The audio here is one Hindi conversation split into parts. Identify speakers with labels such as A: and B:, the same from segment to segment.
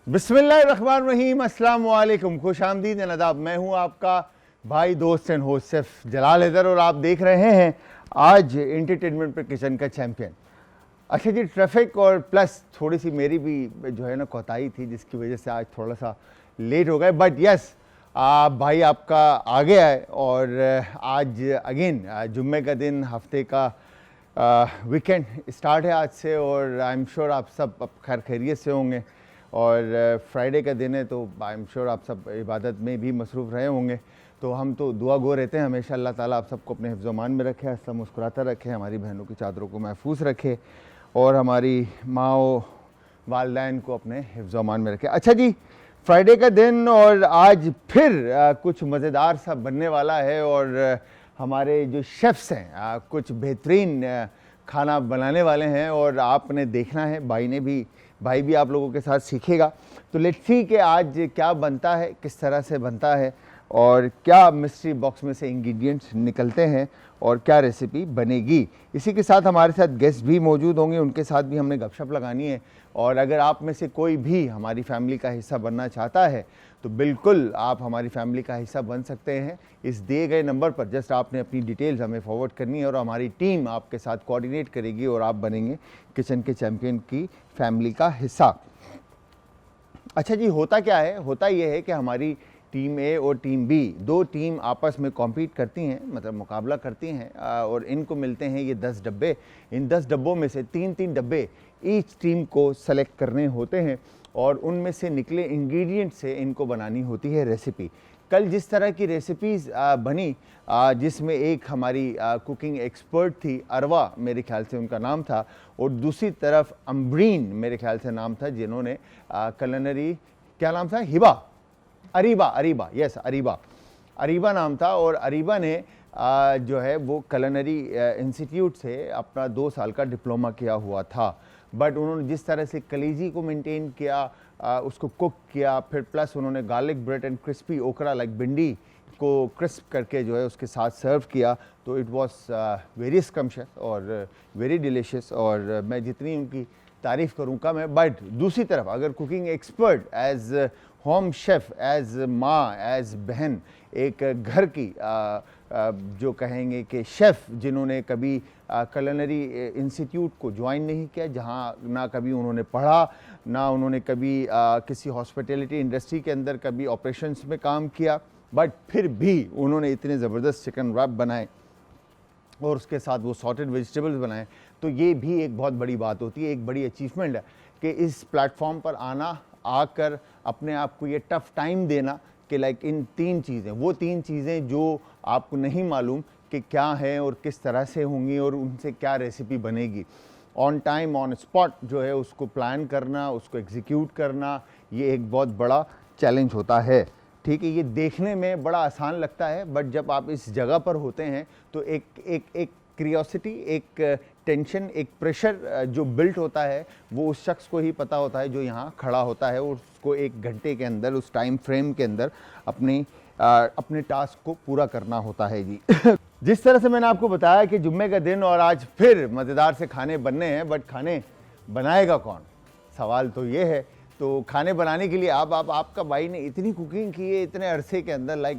A: बिस्मिल्लाहिर्रहमानिर्रहीम, अस्सलाम वालेकुम, खुश आमदीद नदाब। मैं हूं आपका भाई, दोस्त एंड होस्ट शेफ जलाल हैदर और आप देख रहे हैं आज एंटरटेनमेंट पर किचन का चैंपियन। अच्छा जी, ट्रैफिक और प्लस थोड़ी सी मेरी भी जो है ना कोताही थी, जिसकी वजह से आज थोड़ा सा लेट हो गए, बट यस भाई आपका आ गया है। और आज अगेन जुम्मे का दिन, हफ्ते का वीकेंड स्टार्ट है आज से और आई एम श्योर आप सब अब खैर खैरियत से होंगे। और फ्राइडे का दिन है तो आई एम श्योर आप सब इबादत में भी मसरूफ़ रहे होंगे। तो हम तो दुआ गो रहते हैं हमेशा, अल्लाह ताला आप सबको अपने हिफ्ज़-ओ-मान में रखे, हंसता मुस्कुराता रखे, हमारी बहनों की चादरों को महफूज रखे और हमारी माओ वालदैन को अपने हिफ्ज़-ओ-मान में रखे। अच्छा जी, फ्राइडे का दिन और आज फिर कुछ मज़ेदार सा बनने वाला है और हमारे जो शेफ़्स हैं कुछ बेहतरीन खाना बनाने वाले हैं और आपने देखना है, भाई भी आप लोगों के साथ सीखेगा। तो लेट्स सी कि आज क्या बनता है, किस तरह से बनता है और क्या मिस्ट्री बॉक्स में से इंग्रेडिएंट्स निकलते हैं और क्या रेसिपी बनेगी। इसी के साथ हमारे साथ गेस्ट भी मौजूद होंगे, उनके साथ भी हमने गपशप लगानी है। और अगर आप में से कोई भी हमारी फैमिली का हिस्सा बनना चाहता है तो बिल्कुल आप हमारी फैमिली का हिस्सा बन सकते हैं। इस दिए गए नंबर पर जस्ट आपने अपनी डिटेल्स हमें फॉरवर्ड करनी है और हमारी टीम आपके साथ कोऑर्डिनेट करेगी और आप बनेंगे किचन के चैंपियन की फैमिली का हिस्सा। अच्छा जी, होता क्या है, होता यह है कि हमारी टीम ए और टीम बी, दो टीम आपस में कॉम्पीट करती हैं, मतलब मुकाबला करती हैं और इनको मिलते हैं ये 10 डब्बे। इन 10 डब्बों में से 3-3 डब्बे ईच टीम को सेलेक्ट करने होते हैं और उनमें से निकले इंग्रेडिएंट से इनको बनानी होती है रेसिपी। कल जिस तरह की रेसिपीज़ बनी, जिसमें एक हमारी कुकिंग एक्सपर्ट थी, अरवा मेरे ख्याल से उनका नाम था, और दूसरी तरफ अम्ब्रीन मेरे ख्याल से नाम था, जिन्होंने कलनरी, क्या नाम था, अरीबा, यस अरीबा नाम था। और अरीबा ने जो है वो कलनरी इंस्टीट्यूट से अपना 2 साल का डिप्लोमा किया हुआ था। बट उन्होंने जिस तरह से कलेजी को मेंटेन किया, उसको कुक किया, फिर प्लस उन्होंने गार्लिक ब्रेड एंड क्रिस्पी ओकरा लाइक भिंडी को क्रिस्प करके जो है उसके साथ सर्व किया, तो इट वाज वेरी स्कम्शियस और वेरी डिलीशियस। और मैं जितनी उनकी तारीफ़ करूँ कम है। बट दूसरी तरफ अगर cooking expert as home chef, as माँ, एज बहन, एक घर की जो कहेंगे कि शेफ़ जिन्होंने कभी कलनरी इंस्टीट्यूट को ज्वाइन नहीं किया, जहाँ ना कभी उन्होंने पढ़ा, ना उन्होंने कभी किसी हॉस्पिटैलिटी इंडस्ट्री के अंदर कभी ऑपरेशंस में काम किया, बट फिर भी उन्होंने इतने ज़बरदस्त चिकन रैप बनाए और उसके साथ वो सॉटेड वेजिटेबल्स बनाए, तो ये भी एक बहुत बड़ी बात होती है, एक बड़ी अचीवमेंट है कि इस प्लेटफॉर्म पर आकर अपने आप को ये टफ़ टाइम देना कि लाइक इन 3 चीज़ें, वो 3 चीज़ें जो आपको नहीं मालूम कि क्या है और किस तरह से होंगी और उनसे क्या रेसिपी बनेगी, ऑन टाइम ऑन स्पॉट जो है उसको प्लान करना, उसको एग्जीक्यूट करना, ये एक बहुत बड़ा चैलेंज होता है। ठीक है, ये देखने में बड़ा आसान लगता है, बट जब आप इस जगह पर होते हैं तो एक क्यूरियोसिटी, एक टेंशन, एक प्रेशर जो बिल्ट होता है वो उस शख्स को ही पता होता है जो यहाँ खड़ा होता है और उसको 1 घंटे के अंदर, उस टाइम फ्रेम के अंदर अपने टास्क को पूरा करना होता है जी। जिस तरह से मैंने आपको बताया कि जुम्मे का दिन और आज फिर मज़ेदार से खाने बनने हैं, बट खाने बनाएगा कौन, सवाल तो ये है। तो खाने बनाने के लिए आपका भाई ने इतनी कुकिंग की है इतने अरसे के अंदर, लाइक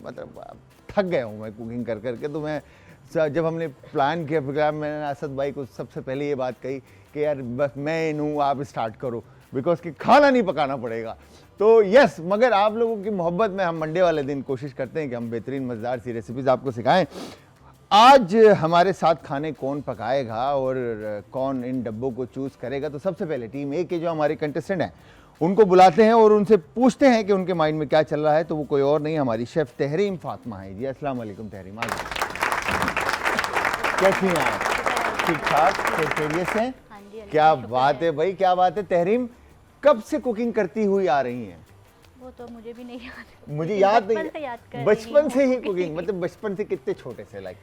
A: मतलब थक गया हूँ मैं कुकिंग कर करके। तो मैं जब हमने प्लान किया प्रोग्राम, मैंने असद भाई को सबसे पहले ये बात कही कि यार बस मैं इन हूँ, आप स्टार्ट करो, बिकॉज कि खाना नहीं पकाना पड़ेगा। तो यस, मगर आप लोगों की मोहब्बत में हम मंडे वाले दिन कोशिश करते हैं कि हम बेहतरीन मज़ेदार सी रेसिपीज़ आपको सिखाएं। आज हमारे साथ खाने कौन पकाएगा और कौन इन डब्बों को चूज़ करेगा, तो सबसे पहले टीम ए के जो हमारे कंटेस्टेंट हैं उनको बुलाते हैं और उनसे पूछते हैं कि उनके माइंड में क्या चल रहा है। तो वो कोई और नहीं, हमारी शेफ़ तहरीम फातिमा है जी। अस्सलाम वालेकुम तहरीम, कैसी हैं आप? ठीक ठाक, खैरियत से? क्या बात है भाई, क्या बात है। तहरीम कब से कुकिंग करती हुई आ रही हैं?
B: वो तो मुझे भी नहीं याद,
A: मुझे याद नहीं, बचपन से ही कुकिंग, मतलब बचपन से कितने छोटे से, लाइक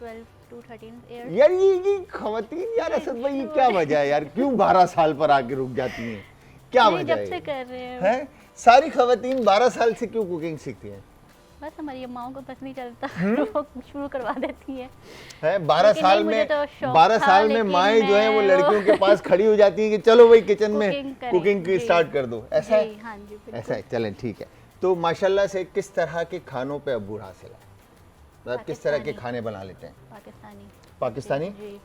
B: 12 to 13 years?
A: यार ये खवातीन यार, असद भाई ये क्या वजह है यार, क्यों 12 साल पर आके रुक जाती हैं, क्या वजह है?
B: जब से कर रहे
A: हैं सारी खवातीन 12 साल से क्यों कुकिंग सीखती हैं?
B: बस हमारी अम्माओं को बस नहीं चलता
A: हम्म?
B: वो शुरू करवा देती है।
A: है 12
B: लेकिन
A: साल
B: नहीं, मुझे
A: में
B: तो शौक
A: 12
B: था,
A: साल में
B: लेकिन
A: माएँ जो है वो
B: मैं
A: लड़कियों के पास खड़ी हो जाती हैं कि चलो भाई किचन में
B: कुकिंग करें,
A: कुकिंग की
B: जी।
A: स्टार्ट कर दो, ऐसा है?
B: जी, हाँ जी,
A: ऐसा
B: बिल्कुल।
A: है, चलें ठीक है। तो माशाल्लाह से किस तरह के खानों पे अबूर हासिल है, मतलब किस तरह के
B: पाकिस्तानी।
A: खाने बना लेते हैं?
B: पाकिस्तानी।
A: पाकिस्तानी?
B: जी, जी।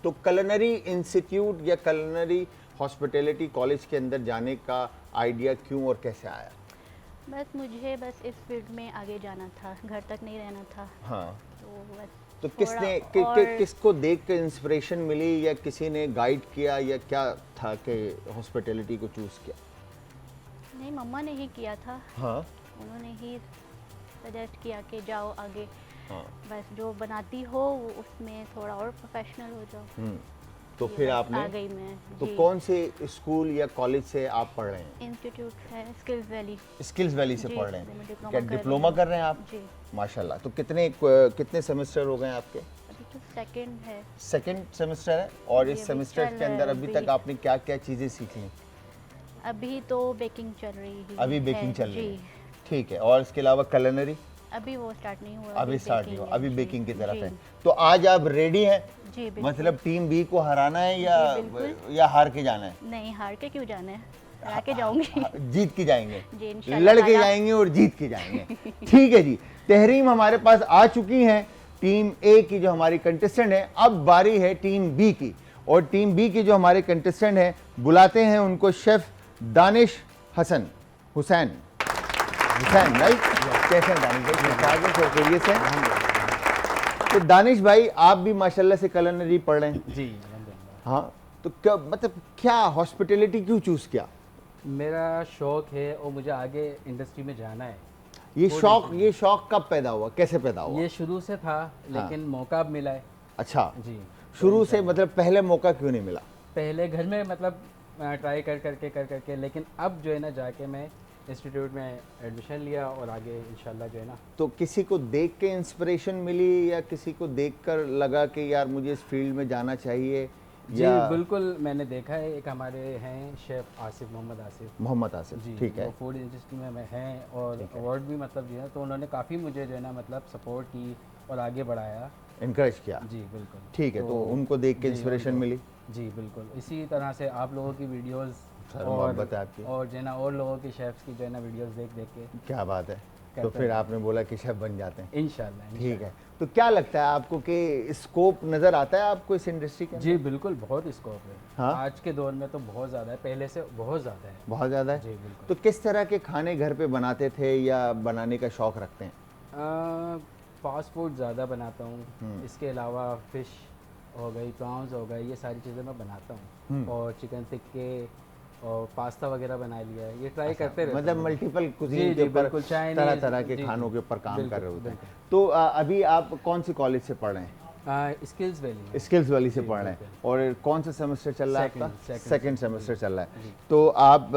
A: तो कलनरी इंस्टीट्यूट या कलनरी हॉस्पिटैलिटी कॉलेज के अंदर जाने का आइडिया क्यों और कैसे आया?
B: बस मुझे बस इस फील्ड में आगे जाना था, घर तक नहीं रहना था,
A: हाँ,
B: तो बस
A: तो
B: थोड़ा
A: किसने
B: और
A: किसको देख के इंस्पिरेशन मिली या किसी ने गाइड किया या क्या था कि हॉस्पिटैलिटी को चूज़ किया?
B: नहीं, मम्मा ने ही किया था,
A: हाँ
B: उन्होंने ही सजेस्ट किया कि जाओ आगे,
A: हाँ।
B: बस जो बनाती हो वो उसमें थोड़ा और प्रोफेशनल हो जाओ।
A: तो
B: ये
A: फिर
B: बस
A: आपने
B: आ गई मैं।
A: तो
B: जी।
A: कौन से स्कूल या कॉलेज से आप पढ़ रहे हैं?
B: इंस्टीट्यूट है स्किल्स वैली।
A: स्किल्स वैली से
B: जी,
A: पढ़ रहे
B: मैं
A: हैं।
B: डिप्लोमा
A: क्या
B: कर रही
A: डिप्लोमा
B: हूँ।
A: कर रहे हैं आप?
B: जी,
A: माशाल्लाह। तो कितने सेमेस्टर हो गए आपके?
B: अभी तो सेकंड है।
A: सेकंड सेमेस्टर है। और
B: जी,
A: इस
B: अभी
A: सेमेस्टर
B: चल
A: के अंदर
B: रहा है
A: अभी
B: अभी।
A: तक आपने क्या क्या चीज़ें सीख ली?
B: अभी तो बेकिंग चल रही है।
A: अभी बेकिंग चल रही
B: जी।
A: है, ठीक है। और इसके अलावा कलनरी
B: अभी वो स्टार्ट नहीं हुआ,
A: अभी स्टार्ट नहीं
B: baking
A: हुआ,
B: है,
A: अभी
B: जी,
A: बेकिंग की तरफ
B: जी,
A: है। तो आज आप रेडी हैं?
B: जी बिल्कुल।
A: मतलब टीम बी को हराना है
B: जी, बिल्कुल।
A: या हार के जाना है?
B: नहीं, हार के क्यों जाना है, हरा के जाऊंगी।
A: जीत के जाएंगे,
B: जी, इंशाल्लाह
A: लड़ के
B: ताला।
A: जाएंगे और जीत के जाएंगे। ठीक है जी, तहरीम हमारे पास आ चुकी हैं, टीम ए की जो हमारी कंटेस्टेंट है। अब बारी है टीम बी की, और टीम बी की जो हमारे कंटेस्टेंट हैं, बुलाते हैं उनको शेफ दानिश हुसैन, राइट? कैसे हैं दानिश भाई? ठीक-ठाक हैं, सब खैरियत से हैं? तो दानिश भाई, आप भी माशाल्लाह से कलनरी पढ़ रहे हैं।
C: जी अल्हम्दुलिल्लाह।
A: हाँ, तो क्या मतलब क्या हॉस्पिटैलिटी क्यों चूज़ किया?
C: मेरा शौक है और मुझे आगे इंडस्ट्री में जाना है।
A: ये शौक कब पैदा हुआ, कैसे पैदा हुआ?
C: ये शुरू से था, लेकिन मौका अब मिला है।
A: अच्छा,
C: जी,
A: शुरू से मतलब पहले मौका क्यों नहीं मिला?
C: पहले घर में मतलब ट्राई कर करके, लेकिन अब जो है ना जाके मैं इंस्टीट्यूट में एडमिशन लिया और आगे इंशाल्लाह जो है ना।
A: तो किसी को देख के इंस्पिरेशन मिली या किसी को देखकर लगा कि यार मुझे इस फील्ड में जाना चाहिए?
C: जी
A: या
C: बिल्कुल, मैंने देखा है, एक हमारे हैं शेफ़ मोहम्मद आसिफ,
A: जी,
C: जी,
A: ठीक है।
C: वो फूड इंडस्ट्री में हैं और अवार्ड भी मतलब जो है, तो उन्होंने काफ़ी मुझे जो है ना मतलब सपोर्ट की और आगे बढ़ाया।
A: इनकरेज किया,
C: जी बिल्कुल।
A: ठीक है। तो उनको देख के
C: जी,
A: इंस्पिरेशन
C: उनको-
A: मिली।
C: जी बिल्कुल, इसी तरह से आप लोगों की वीडियोस
A: सर,
C: और
A: मोहब्बत है आपकी।
C: और जो है ना और लोगों की शेफ्स की जो है ना वीडियोस देख देख के
A: क्या बात है। तो
C: करते
A: फिर
C: हैं।
A: आपने बोला कि शेफ बन जाते हैं।
C: इंशाल्लाह
A: ठीक है। तो क्या लगता है आपको कि स्कोप नज़र आता है आपको इस इंडस्ट्री के अंदर?
C: जी बिल्कुल, बहुत स्कोप है।
A: हाँ?
C: आज के दौर में तो बहुत ज़्यादा है, पहले से बहुत ज़्यादा है।
A: बहुत ज़्यादा है।
C: जी बिल्कुल।
A: तो किस तरह के खाने घर पे बनाते थे या बनाने का शौक़ रखते हैं?
C: फास्ट फूड ज़्यादा बनाता हूँ, इसके अलावा फ़िश हो गई, प्रॉन्स हो गए, ये सारी चीज़ें मैं बनाता हूँ। और चिकन टिक्के और पास्ता वगैरह बना लिया है, ये ट्राई करते रहते
A: मतलब
C: हैं।
A: मल्टीपल
C: जी,
A: कुजीन
C: जी,
A: के ऊपर
C: बिल्कुल, चाइनीज़,
A: तरह तरह के
C: जी,
A: खानों
C: जी,
A: के ऊपर काम कर
C: बिल्कुल,
A: रहे होते हैं।
C: बिल्कुल।
A: तो अभी आप कौन सी कॉलेज से पढ़ रहे हैं?
C: Skills valley.
A: स्किल्स वाली से
C: जी,
A: पढ़ रहे हैं।
C: बिल्कुल।
A: और कौन सा सेमेस्टर चल रहा है
C: Second,
A: आपका?
C: second
A: सेकंड
C: semester,
A: सेमेस्टर चल रहा है।
C: जी।
A: तो आप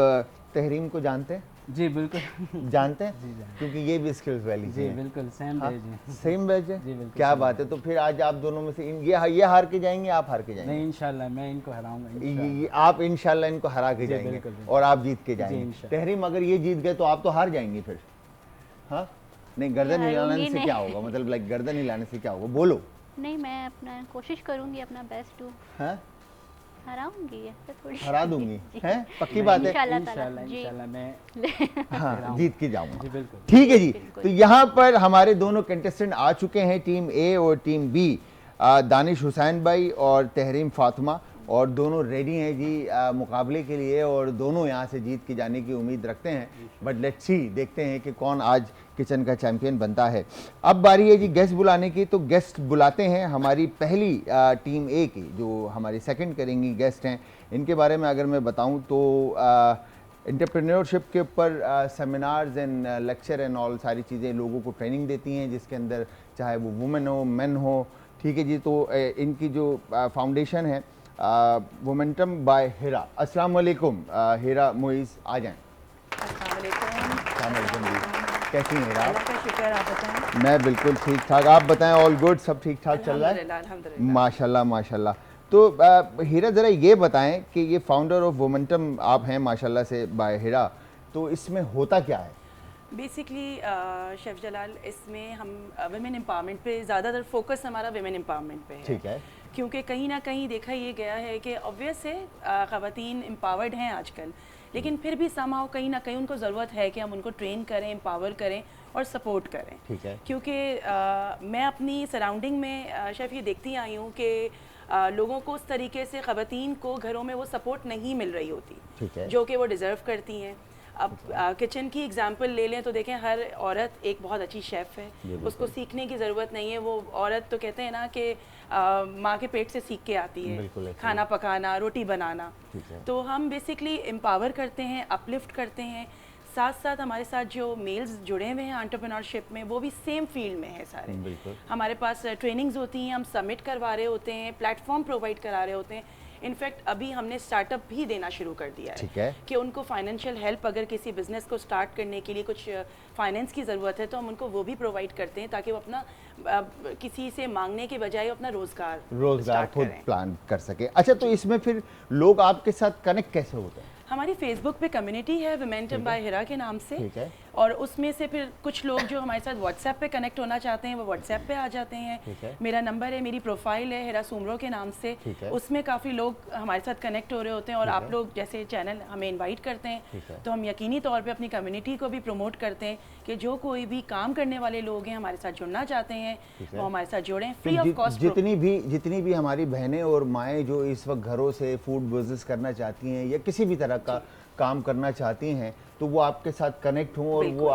A: तहरीम को जानते हैं?
C: जी बिल्कुल।
A: जानते हैं?
C: जी, जानते
A: क्योंकि ये भी स्किल्स वैली
C: जी
A: से हैं।
C: बिल्कुल, सेम
A: हाँ?
C: पेज है।
A: सेम बैच है?
C: जी, बिल्कुल
A: क्या
C: सेम
A: बात है। तो फिर आज आप दोनों में से ये हार के जाएंगे, आप हार के जाएंगे?
C: नहीं, इंशाल्लाह मैं इनको हराऊंगा
A: ये
C: इंशाल्लाह।
A: आप इंशाल्लाह इनको हरा के
C: जी,
A: जाएंगे
C: बिल्कुल, बिल्कुल।
A: और आप जीत के जाएंगे।
C: इंशाल्लाह।
A: तहरीम, अगर ये जीत गए तो आप तो हार जाएंगे फिर। हाँ, नहीं, गर्दन हिलाने
B: हारूंगी
A: से
B: नहीं।
A: क्या होगा? मतलब लाइक गर्दन हिलाने से क्या होगा? बोलो।
B: नहीं, मैं अपना कोशिश करूंगी, अपना बेस्ट टू
A: हाँ,
B: हराऊंगी, ऐसा थोड़ी।
A: हरा दूंगी,
B: जी।
A: हैं? पक्की बात है।
B: इंशाल्लाह ताला,
C: इंशाल्लाह
B: जी।
C: इंशाल्लाह मैं
A: हाँ, जीत के जाऊंगा।
C: जी बिल्कुल।
A: ठीक है जी।
B: बिल्कुल।
A: तो यहाँ पर हमारे दोनों कंटेस्टेंट आ चुके हैं, टीम ए और टीम बी। दानिश हुसैन भाई और तहरीम फातिमा, और दोनों रेडी हैं जी मुकाबले के लिए, और दोनों यहाँ से जीत के जाने की उम्मीद रखते हैं। बट लेट्स सी, देखते हैं कि कौन आज किचन का चैंपियन बनता है। अब बारी है जी गेस्ट बुलाने की। तो गेस्ट बुलाते हैं हमारी पहली टीम ए की, जो हमारी सेकंड करेंगी गेस्ट हैं। इनके बारे में अगर मैं बताऊं तो एंटरप्रेन्योरशिप के ऊपर seminars and lecture and all सारी चीज़ें लोगों को ट्रेनिंग देती हैं, जिसके अंदर चाहे वो वुमेन हो, मेन हो। ठीक है जी। तो इनकी जो फाउंडेशन है मोमेंटम बाय हिरा। अस्सलाम वालेकुम हिरा मोइज़, आ जाएं।
D: अस्सलाम वालेकुम।
A: अस्सलाम वालेकुम जी, कैसी हैं हिरा?
D: अल्लाह का शुक्र, आप बताएं।
A: मैं बिल्कुल ठीक ठाक, आप बताएं? ऑल गुड, सब ठीक ठाक चल रहा है?
D: अल्हम्दुलिल्लाह, अल्हम्दुलिल्लाह।
A: माशाल्लाह माशाल्लाह। तो हीरा, ज़रा ये बताएं कि ये फाउंडर ऑफ मोमेंटम आप हैं माशाल्लाह से बाय हिरा, तो इसमें होता क्या है?
D: बेसिकली शेफ़ जलाल, इसमें हम वुमेन एम्पावरमेंट पे ज़्यादातर फोकस हमारा वुमेन एम्पावरमेंट पे है।
A: ठीक है।
D: क्योंकि कहीं ना कहीं देखा ये गया है कि ऑब्वियस है ख़वातीन एम्पावर्ड हैं आजकल, लेकिन फिर भी समहाउ कहीं ना कहीं उनको ज़रूरत है कि हम उनको ट्रेन करें, एम्पावर करें और सपोर्ट करें।
A: ठीक है।
D: क्योंकि मैं अपनी सराउंडिंग में शेफ़ ये देखती आई हूँ कि लोगों को उस तरीके से ख़वातीन को घरों में वो सपोर्ट नहीं मिल रही होती,
A: ठीक है।
D: जो कि वो डिज़र्व करती हैं। अब किचन की एग्जांपल ले लें तो देखें, हर औरत एक बहुत अच्छी शेफ़ है, उसको सीखने की ज़रूरत नहीं है। वो औरत तो कहते हैं ना कि माँ के पेट से सीख के आती है खाना पकाना, रोटी बनाना। तो हम बेसिकली एम्पावर करते हैं, अपलिफ्ट करते हैं। साथ साथ हमारे साथ जो मेल्स जुड़े हुए हैं एंटरप्रेन्योरशिप में, वो भी सेम फील्ड में है सारे। हमारे पास ट्रेनिंग्स होती हैं, हम सबमिट करवा रहे होते हैं, प्लेटफॉर्म प्रोवाइड करा रहे होते हैं। इनफैक्ट अभी हमने स्टार्टअप भी देना शुरू कर दिया है कि उनको फाइनेंशियल हेल्प, अगर किसी बिजनेस को स्टार्ट करने के लिए कुछ फाइनेंस की ज़रूरत है तो हम उनको वो भी प्रोवाइड करते हैं, ताकि वो अपना किसी से मांगने के बजाय अपना रोजगार
A: खुद प्लान कर सके। अच्छा, तो इसमें फिर लोग आपके साथ कनेक्ट कैसे होते हैं?
D: हमारी फेसबुक पे कम्युनिटी है विमेंटम बाय हिरा के नाम से, और उसमें से फिर कुछ लोग जो हमारे साथ व्हाट्सएप पे कनेक्ट होना चाहते हैं वो व्हाट्सएप पे आ जाते हैं। मेरा नंबर है, मेरी प्रोफाइल है हिरा सुमरो के नाम से, उसमें काफ़ी लोग हमारे साथ कनेक्ट हो रहे होते हैं। और आप लोग जैसे चैनल हमें इन्वाइट करते हैं तो हम यकीनी तौर पर अपनी कम्युनिटी को भी प्रमोट करते हैं कि जो कोई भी काम करने वाले लोग हैं, हमारे साथ जुड़ना चाहते हैं, वो हमारे साथ जुड़ें फ्री ऑफ कॉस्ट।
A: जितनी भी हमारी बहनें और माएँ जो इस वक्त घरों से फूड बिजनेस करना चाहती हैं या किसी भी तरह का काम करना चाहती हैं, तो वो आपके साथ कनेक्ट हों और वो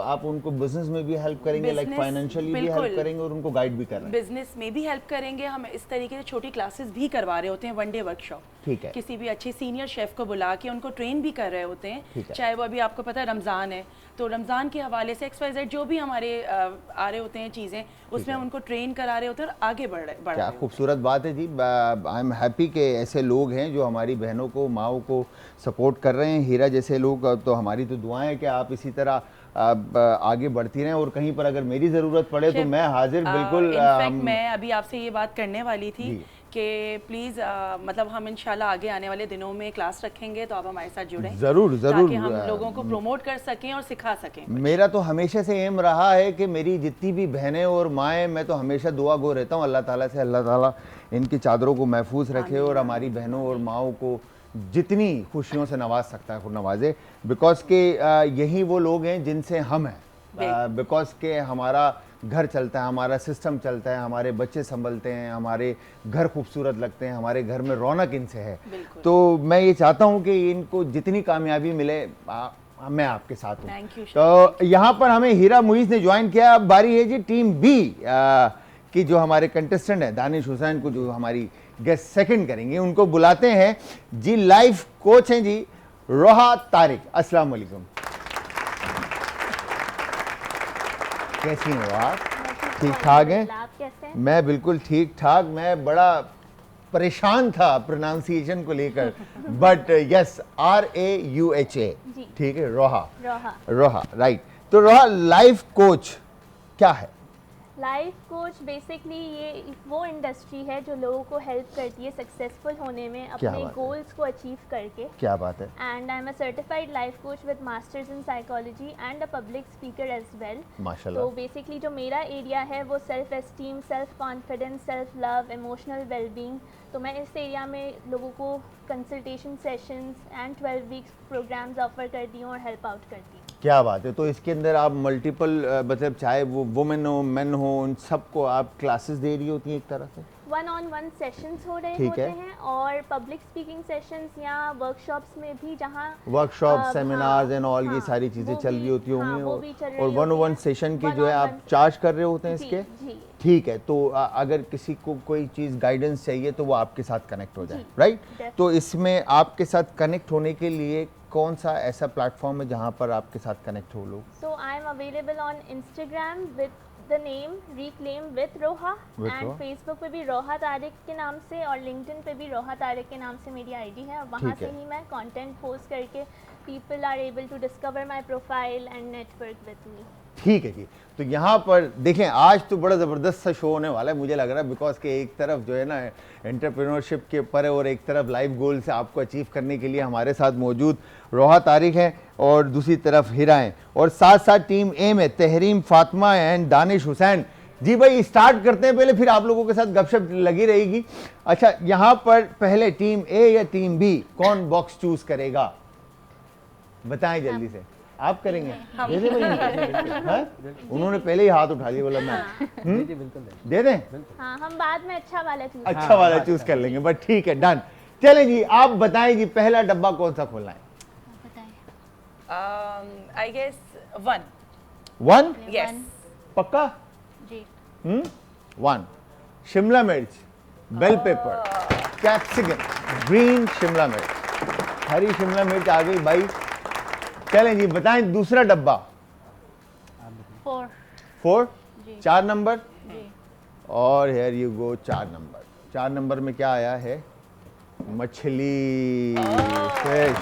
A: आप उनको बिजनेस में भी हेल्प करेंगे, लाइक फाइनेंशियली भी हेल्प करेंगे और उनको गाइड भी करेंगे।
D: बिजनेस में भी हेल्प करेंगे। हम इस तरीके से छोटी क्लासेस भी करवा रहे होते हैं, वन डे वर्कशॉप।
A: ठीक है।
D: किसी भी अच्छे सीनियर शेफ को बुला के उनको ट्रेन भी कर रहे होते हैं। चाहे वो अभी आपको पता है रमज़ान है, तो रमज़ान के हवाले से XYZ जो भी हमारे आ रहे होते हैं चीज़ें, उसमें उनको ट्रेन करा रहे होते हैं और आगे बढ़ रहे।
A: क्या खूबसूरत बात है जी। आई एम हैप्पी कि ऐसे लोग हैं जो हमारी बहनों को, माओ को सपोर्ट कर रहे हैं। हीरा जैसे लोग, तो हमारी तो दुआएं हैं कि आप इसी तरह आगे बढ़ती रहें, और कहीं पर अगर मेरी ज़रूरत पड़े तो मैं हाजिर बिल्कुल।
D: इनफैक्ट मैं अभी आपसे ये बात करने वाली थी कि प्लीज़ मतलब हम इंशाल्लाह आगे आने वाले दिनों में क्लास रखेंगे, तो आप हमारे साथ जुड़ें
A: ज़रूर
D: ताकि हम लोगों को प्रमोट कर सकें और सिखा सकें।
A: मेरा तो हमेशा से एम रहा है कि मेरी जितनी भी बहनें और माएँ, मैं तो हमेशा दुआ गो रहता हूँ अल्लाह ताला से, अल्लाह ताला इनकी चादरों को महफूज रखे और हमारी बहनों और माओं को जितनी खुशियों से नवाज सकता है खुद नवाजे। बिकॉज के यही वो लोग हैं जिनसे हम हैं, बिकॉज के हमारा घर चलता है, हमारा सिस्टम चलता है, हमारे बच्चे संभलते हैं, हमारे घर खूबसूरत लगते हैं, हमारे घर में रौनक इनसे है। तो मैं ये चाहता हूँ कि इनको जितनी कामयाबी मिले, मैं आपके साथ हूँ। तो यहाँ पर हमें हीरा मुइज़ ने ज्वाइन किया। अब बारी है जी टीम बी की, जो हमारे कंटेस्टेंट है दानिश हुसैन को, जो हमारी गेस्ट सेकंड करेंगे, उनको बुलाते हैं जी। लाइफ कोच हैं जी रोहा तारिक। अस्सलाम वालेकुम, कैसी हो आप? ठीक ठाक हैं?
B: आप कैसे हैं?
A: मैं बिल्कुल ठीक ठाक। मैं बड़ा परेशान था प्रोनाउंसिएशन को लेकर, बट यस, RAUHA, ठीक है, रोहा। राइट। तो रोहा, लाइफ कोच क्या है?
E: लाइफ कोच बेसिकली ये वो इंडस्ट्री है जो लोगों को हेल्प करती है सक्सेसफुल होने में, अपने गोल्स को अचीव करके।
A: क्या बात है।
E: And I am a certified life coach with masters in psychology and a public speaker as well.
A: माशाल्लाह।
E: तो बेसिकली जो मेरा एरिया है वो self esteem, self confidence, self love, emotional wellbeing. तो मैं इस एरिया में लोगों को consultation sessions and 12 weeks programs offer करती हूँ और हेल्प आउट करती हूँ।
A: क्या बात है। तो इसके अंदर आप मल्टीपल, मतलब चाहे वो वुमेन हो, मेन हो, उन सबको आप क्लासेस दे रही होती हैं एक तरह से?
E: 1-on-1 सेशंस हो रहे होते हैं, और पब्लिक स्पीकिंग सेशंस या वर्कशॉप्स में भी, जहाँ
A: वर्कशॉप, सेमिनार्स एंड ऑल ये सारी चीज़ें चल रही होती होंगी। और 1-on-1 सेशन की जो है आप चार्ज कर रहे होते हैं इसके? ठीक है। तो अगर किसी को कोई चीज़ गाइडेंस चाहिए तो वो आपके साथ कनेक्ट हो जाए, राइट? तो इसमें आपके साथ कनेक्ट होने के लिए कौन सा ऐसा प्लेटफॉर्म है जहाँ पर आपके साथ कनेक्ट हो लोग?
E: So I am available on Instagram with the name reclaim with Roha, and Facebook पे भी रोहा तारिक के नाम से, और लिंक्डइन पे भी रोहा तारिक के नाम से मेरी आईडी है। वहाँ से ही मैं कंटेंट पोस्ट करके people are able to discover my profile and network with me.
A: ठीक है जी। तो यहाँ पर देखें आज तो बड़ा ज़बरदस्त सा शो होने वाला है मुझे लग रहा है, बिकॉज के एक तरफ जो है ना एंटरप्रेन्योरशिप के ऊपर है और एक तरफ लाइफ गोल से आपको अचीव करने के लिए हमारे साथ मौजूद रोहा तारिक हैं और दूसरी तरफ हिरा हैं और साथ साथ टीम ए में तहरीम, फातिमा एंड दानिश हुसैन। जी भाई स्टार्ट करते हैं पहले, फिर आप लोगों के साथ गपशप लगी रहेगी। अच्छा यहाँ पर पहले टीम ए या टीम बी कौन बॉक्स चूज करेगा, बताएं जल्दी से। आप करेंगे? दे दें भाई, हाँ? उन्होंने पहले ही हाथ उठा लिया, बोला मैं
C: जी बिल्कुल
A: दे दें।
E: हाँ, हम बाद में अच्छा वाला चूज
A: अच्छा वाला चूज कर लेंगे, बट ठीक है, डन। चलें जी, आप बताएं जी पहला डब्बा कौन सा खोलना है?
B: बताएं।
D: I guess 1।
A: 1
D: यस।
A: पक्का?
B: जी
A: 1 शिमला मिर्च, बेल पेपर, कैप्सिकम, ग्रीन शिमला मिर्च, हरी शिमला मिर्च आ गई भाई। चलें जी, बताएं दूसरा डब्बा।
B: 4
A: 4
B: जी
A: 4 नंबर
B: जी
A: और here you go 4 number. 4 number में क्या आया है? मछली, फिश।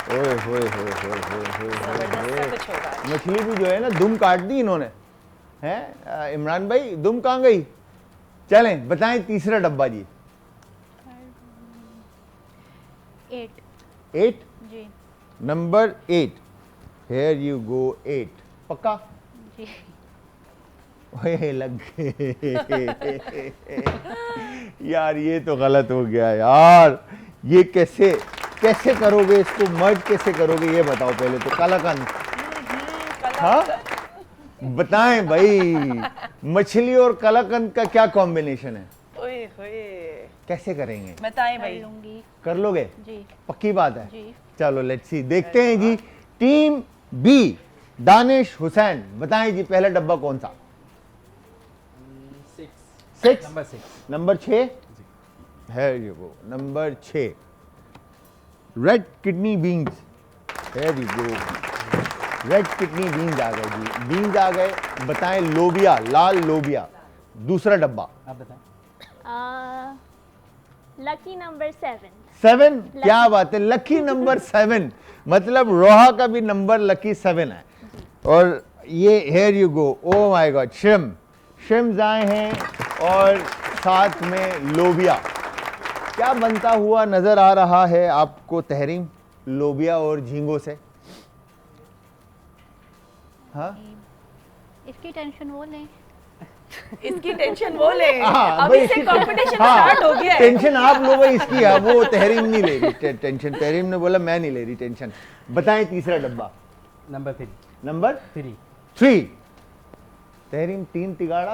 A: ओए होए होए होए होए होए
D: जबरदस्त
A: होए।
D: कुछ होगा।
A: मछली भी जो है ना दुम काट दी इन्होंने, हैं इमरान भाई, दुम कहाँ गई? चलें बताएं तीसरा डब्बा जी।
B: 8
A: 8
B: जी
A: नंबर 8 हेयर यू गो 8। पक्का?
B: जी
A: ओए लग गए यार, ये तो गलत हो गया यार। ये कैसे कैसे करोगे इसको, मर्ज कैसे करोगे ये बताओ पहले तो। कलाकंद, हाँ बताएं भाई, मछली और कलाकंद का क्या कॉम्बिनेशन है,
D: ओए होए,
A: कैसे करेंगे?
D: बताएं
B: कर
D: भाई।
B: लूंगी
A: कर लोगे?
B: जी
A: पक्की बात है?
B: जी
A: चलो लेट्स सी, देखते हैं जी। टीम बी दानिश हुसैन, बताएं जी पहला डब्बा कौन सा? 6
C: नंबर 6।
A: नंबर 6 है ये वो number 6 red kidney beans. Here you go, red kidney beans आ गए जी, बीन्स आ गए। बताएं लोबिया, लाल लोबिया, दूसरा डब्बा।
C: आप बताएं।
E: Lucky number 7।
A: 7, क्या बात है, लकी नंबर 7, मतलब रोहा का भी नंबर लकी 7 है। और ये here you go, oh my god, shrimps आए हैं और साथ में लोबिया। क्या बनता हुआ नजर आ रहा है आपको तहरीम, लोबिया और झींगों से? हाँ
B: इसकी टेंशन वो लें।
D: इसकी टेंशन वो ले,
A: हाँ,
D: अभी
A: भाई
D: से
A: इसकी
D: कंपटीशन
A: हाँ,
D: स्टार्ट हो गया है।
A: टेंशन आप लोग इसकी है, वो तहरीम नहीं ले रही टेंशन। तहरीम ने बोला मैं नहीं ले रही टेंशन। बताएं तीसरा डब्बा।
C: नंबर 3।
A: नंबर
C: 3।
A: 3 तहरीम, 3 तिगाड़ा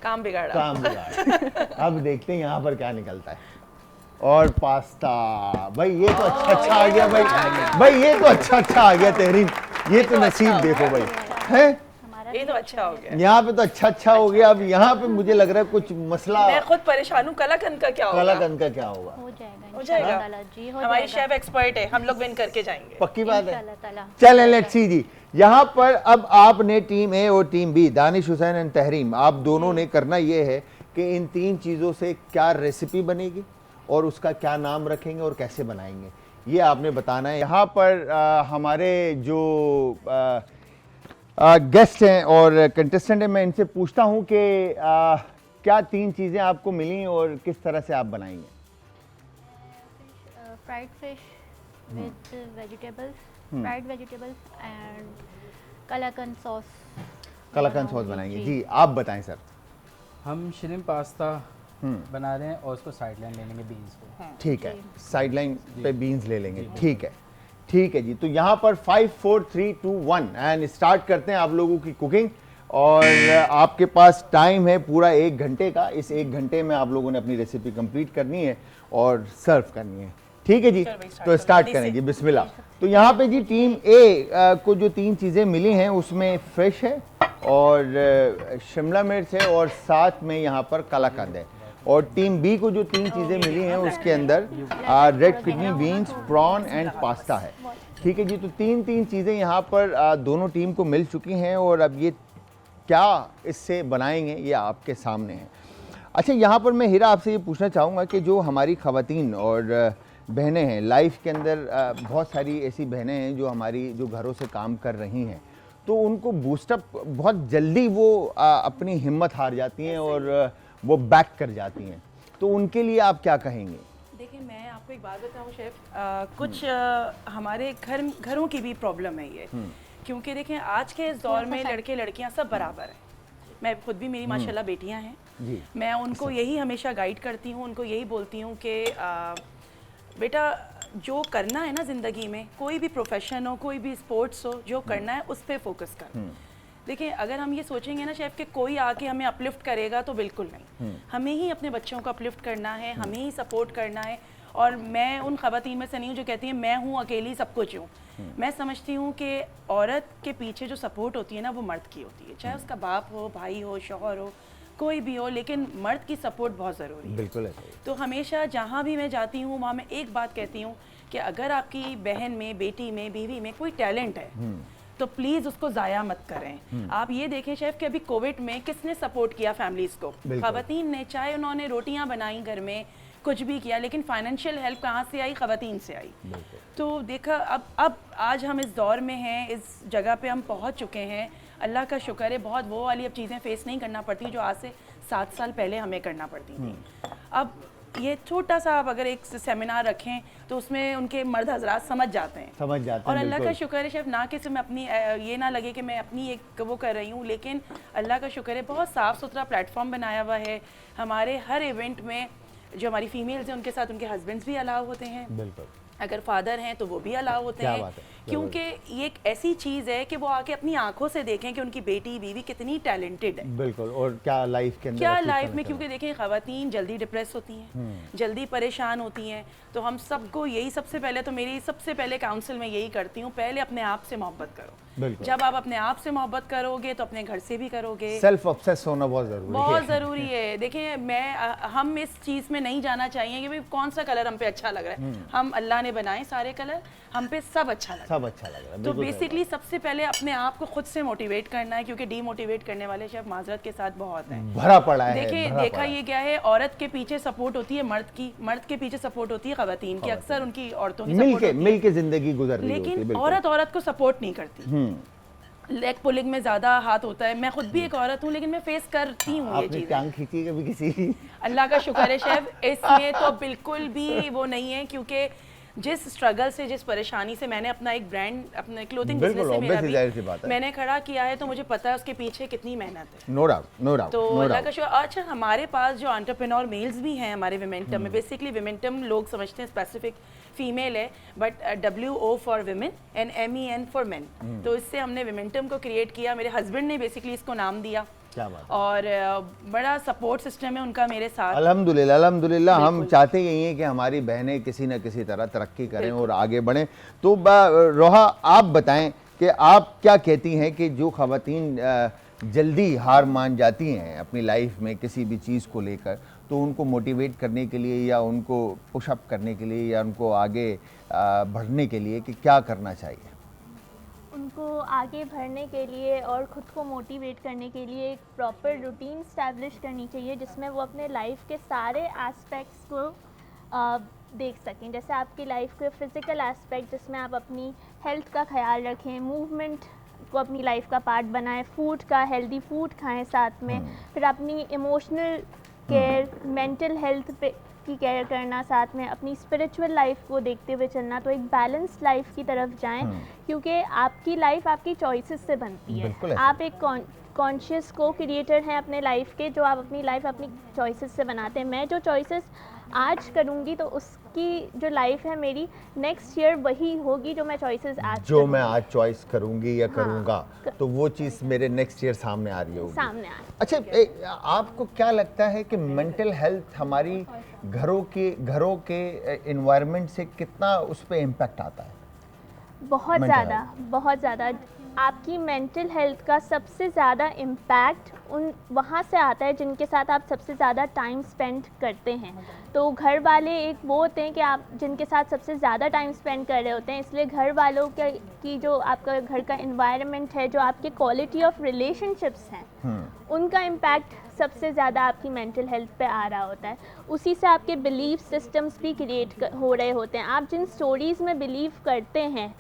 D: काम बिगाड़ा।
A: काम बिगाड़ा। अब देखते हैं यहाँ पर क्या निकलता है। और पास्ता, भाई ये तो अच्छा आ गया भाई, भाई ये तो अच्छा आ गया तहरीम, ये तो नसीब देखो भाई, है
B: हमारा
D: ये तो अच्छा हो गया।
A: यहाँ पे तो अच्छा हो गया। अब यहाँ पे मुझे लग रहा है कुछ मसला,
D: मैं खुद परेशान हूँ, कलाकंद का क्या होगा?
A: कलाकंद का क्या होगा?
B: हो जाएगा
D: हो जाएगा।
B: इंशाल्लाह ताला जी, हो
D: हमारी
B: जाएगा
D: शेफ एक्सपर्ट है, हम लोग विन करके जाएंगे।
A: पक्की बात है?
B: इंशाल्लाह ताला।
A: चलें लेट्स सी जी। यहाँ पर अब आपने टीम ए और team B, Danish Hussain and Tahreem, आप दोनों ने करना ये है कि इन 3 चीज़ों से क्या रेसिपी बनेगी और उसका क्या नाम रखेंगे और कैसे बनाएंगे, ये आपने बताना है। यहाँ पर हमारे जो गेस्ट हैं और कंटेस्टेंट हैं, मैं इनसे पूछता हूँ कि क्या 3 चीज़ें आपको मिली और किस तरह से आप बनाएंगे?
B: Fried fish with vegetables, fried vegetables and kalakand sauce.
A: Kalakand sauce बनाएंगे जी। आप बताएं सर।
C: हम श्रिम्प पास्ता बना रहे हैं और उसको साइड लाइन ले लेंगे बीन्स को।
A: ठीक है, साइडलाइन पे बीन्स ले लेंगे। ठीक है, ठीक है जी। तो यहाँ पर 5 4 3 2 1 एंड स्टार्ट करते हैं आप लोगों की कुकिंग। और आपके पास टाइम है पूरा 1 घंटे का। इस 1 घंटे में आप लोगों ने अपनी रेसिपी कंप्लीट करनी है और सर्व करनी है। ठीक है जी, तो स्टार्ट करें जी, बिस्मिल्लाह। तो यहाँ पे जी टीम ए को जो 3 चीज़ें मिली हैं उसमें फिश है और शिमला मिर्च है और साथ में यहाँ पर कलाकंद है। और टीम बी को जो 3 चीज़ें मिली हैं उसके अंदर red kidney beans, prawn and pasta है। ठीक है जी, तो 3 चीज़ें यहाँ पर दोनों टीम को मिल चुकी हैं और अब ये क्या इससे बनाएंगे ये आपके सामने है। अच्छा, यहाँ पर मैं हीरा आपसे ये पूछना चाहूँगा कि जो हमारी ख़वातीन और बहनें हैं लाइफ के अंदर, बहुत सारी ऐसी बहनें हैं जो हमारी जो घरों से काम कर रही हैं, तो उनको बूस्टअप बहुत जल्दी वो अपनी हिम्मत हार जाती हैं और वो बैक कर जाती हैं, तो उनके लिए आप क्या कहेंगे?
D: देखिए मैं आपको एक बात बताऊं शेफ, कुछ हमारे घरों की भी प्रॉब्लम है ये, क्योंकि देखें आज के इस दौर में लड़के लड़कियां सब बराबर हैं। मैं खुद भी, मेरी माशाल्लाह बेटियां हैं
A: जी।
D: मैं उनको यही हमेशा गाइड करती हूँ, उनको यही बोलती हूँ कि बेटा जो करना है ना ज़िंदगी में, कोई भी प्रोफेशन हो, कोई भी स्पोर्ट्स हो, जो करना है उस पर फोकस कर। देखिए अगर हम ये सोचेंगे ना शेफ कि कोई आके हमें अपलिफ्ट करेगा, तो बिल्कुल नहीं, हमें ही अपने बच्चों को अपलिफ्ट करना है, हमें ही सपोर्ट करना है। और मैं उन ख़वातीन में से नहीं हूँ जो कहती हैं मैं हूँ अकेली सब कुछ हूँ। मैं समझती हूँ कि औरत के पीछे जो सपोर्ट होती है ना, वो मर्द की होती है, चाहे उसका बाप हो, भाई हो, शौहर हो, कोई भी हो, लेकिन मर्द की सपोर्ट बहुत ज़रूरी है।
A: बिल्कुल ऐसा ही।
D: तो हमेशा जहाँ भी मैं जाती हूँ वहाँ मैं एक बात कहती हूँ कि अगर आपकी बहन में, बेटी में, बीवी में कोई टैलेंट है तो प्लीज़ उसको ज़ाया मत करें। आप ये देखें शेफ कि अभी कोविड में किसने सपोर्ट किया फैमिलीज़ को? ख़वातीन ने, चाहे उन्होंने रोटियां बनाई घर में, कुछ भी किया, लेकिन फाइनेंशियल हेल्प कहाँ से आई? ख़वातीन से आई। तो देखा अब आज हम इस दौर में हैं, इस जगह पे हम पहुँच चुके हैं, अल्लाह का शुक्र है, बहुत वो वाली अब चीज़ें फेस नहीं करना पड़ती जो आज से 7 साल पहले हमें करना पड़ती थी। अब ये छोटा सा आप अगर एक सेमिनार रखें तो उसमें उनके मर्द हजरात समझ जाते हैं और अल्लाह का शुक्र है शेफ, ना कि सिर्फ मैं अपनी ये ना लगे कि मैं अपनी एक वो कर रही हूँ, लेकिन अल्लाह का शुक्र है बहुत साफ़ सुथरा प्लेटफॉर्म बनाया हुआ है। हमारे हर इवेंट में जो हमारी फीमेल्स हैं उनके साथ उनके हस्बैंड्स भी अलाउ होते हैं,
A: बिल्कुल,
D: अगर फादर हैं तो वो भी अलाउ होते हैं, क्योंकि ये एक ऐसी चीज़ है कि वो आके अपनी आंखों से देखें कि उनकी बेटी बीवी कितनी टैलेंटेड है।
A: बिल्कुल, और क्या लाइफ के अंदर,
D: क्या लाइफ में, क्योंकि देखें ख़वातीन जल्दी डिप्रेस होती हैं, जल्दी परेशान होती हैं, तो हम सबको यही सबसे पहले, तो मेरी सबसे पहले काउंसिल में यही करती हूँ, पहले अपने आप से मोहब्बत करो। जब आप अपने आप से मोहब्बत करोगे तो अपने घर से भी करोगे।
A: सेल्फ ऑब्सेस होना बहुत ज़रूरी है।
D: बहुत ज़रूरी है। देखिए हम इस चीज़ में नहीं जाना चाहिए कि भाई कौन सा कलर हम पे अच्छा लग रहा है, हम अल्लाह ने बनाए सारे कलर, हम पे सब अच्छा लग रहा है। तो बेसिकली सबसे पहले अपने आप को खुद से मोटिवेट करना है, क्योंकि डीमोटिवेट करने वाले शेफ माजरत के साथ बहुत हैं,
A: भरा पड़ा है।
D: देखिए देखा ये क्या है, औरत के पीछे सपोर्ट होती है मर्द की, मर्द के पीछे सपोर्ट होती है ख़वातीन की, अक्सर उनकी औरतों की
A: मिल के जिंदगी गुजर रही होती है,
D: लेकिन औरत को सपोर्ट नहीं करती। लेग पुलिंग में ज़्यादा हाथ होता है। मैं खुद भी एक औरत हूँ, लेकिन मैं फेस करती हूँ ये चीज़।
A: टांग खींची कभी किसी?
D: अल्लाह का शुक्र है शेफ, इसमें तो बिल्कुल भी वो नहीं है, क्योंकि जिस स्ट्रगल से, जिस परेशानी से मैंने अपना एक ब्रांड, अपने क्लोथिंग बिजनेस से मेरा भी मैंने खड़ा किया है, तो मुझे पता है उसके पीछे कितनी मेहनत है।
A: No doubt.
D: तो अल्लाह का शुक्र। अच्छा, हमारे पास जो एंटरप्रेन्योर मेल्स भी हैं हमारे विमेंटम में, बेसिकली विमेंटम लोग समझते हैं स्पेसिफिक फीमेल है, but WO for women and MEN for main. तो इससे हमने विमेंटम को क्रिएट किया, मेरे हस्बैंड ने बेसिकली इसको नाम दिया।
A: क्या बात है।
D: और बड़ा सपोर्ट सिस्टम है उनका मेरे साथ।
A: अल्हम्दुलिल्लाह हम चाहते यही हैं कि हमारी बहनें किसी न किसी तरह तरक्की करें और आगे बढ़ें। तो रोहा, आप बताएं कि आप क्या कहती हैं कि जो ख़वातीन जल्दी हार मान जाती हैं अपनी लाइफ में किसी भी चीज़ को लेकर, तो उनको मोटिवेट करने के लिए या उनको पुशअप करने के लिए या उनको आगे बढ़ने के लिए कि क्या करना चाहिए?
E: उनको आगे बढ़ने के लिए और ख़ुद को मोटिवेट करने के लिए एक प्रॉपर रूटीन स्टैब्लिश करनी चाहिए, जिसमें वो अपने लाइफ के सारे एस्पेक्ट्स को देख सकें। जैसे आपकी लाइफ के फ़िज़िकल एस्पेक्ट, जिसमें आप अपनी हेल्थ का ख्याल रखें, मूवमेंट को अपनी लाइफ का पार्ट बनाएं, फूड का, हेल्दी फूड खाएं साथ में, फिर अपनी इमोशनल केयर, मेंटल हेल्थ पे की केयर करना, साथ में अपनी स्पिरिचुअल लाइफ को देखते हुए चलना। तो एक बैलेंस्ड लाइफ की तरफ जाएं, क्योंकि आपकी लाइफ आपकी चॉइसेस से बनती है। आप एक कॉन्शियस को क्रिएटर हैं अपने लाइफ के, जो आप अपनी लाइफ अपनी चॉइसेस से बनाते हैं। मैं जो चॉइसेस आज करूंगी तो उसकी जो लाइफ है मेरी नेक्स्ट ईयर वही होगी जो मैं चॉइसेस आज
A: जो मैं आज चॉइस करूंगी या करूंगा, तो वो चीज़ मेरे नेक्स्ट ईयर सामने आ रही होगी। अच्छा, आपको क्या लगता है कि मेंटल हेल्थ हमारी घरों के एनवायरनमेंट से कितना उस पर इम्पैक्ट आता है?
E: बहुत ज़्यादा। आपकी मेंटल हेल्थ का सबसे ज़्यादा इम्पैक्ट वहाँ से आता है जिनके साथ आप सबसे ज़्यादा टाइम स्पेंड करते हैं। तो घर वाले एक वो होते हैं कि आप जिनके साथ सबसे ज़्यादा टाइम स्पेंड कर रहे होते हैं, इसलिए घर वालों की जो आपका घर का एनवायरनमेंट है, जो आपके क्वालिटी ऑफ रिलेशनशिप्स हैं, उनका इम्पैक्ट सबसे ज़्यादा आपकी मेंटल हेल्थ पे आ रहा होता है। उसी से आपके बिलीफ सिस्टम्स भी क्रिएट हो रहे होते हैं। आप जिन स्टोरीज़ में बिलीव करते हैं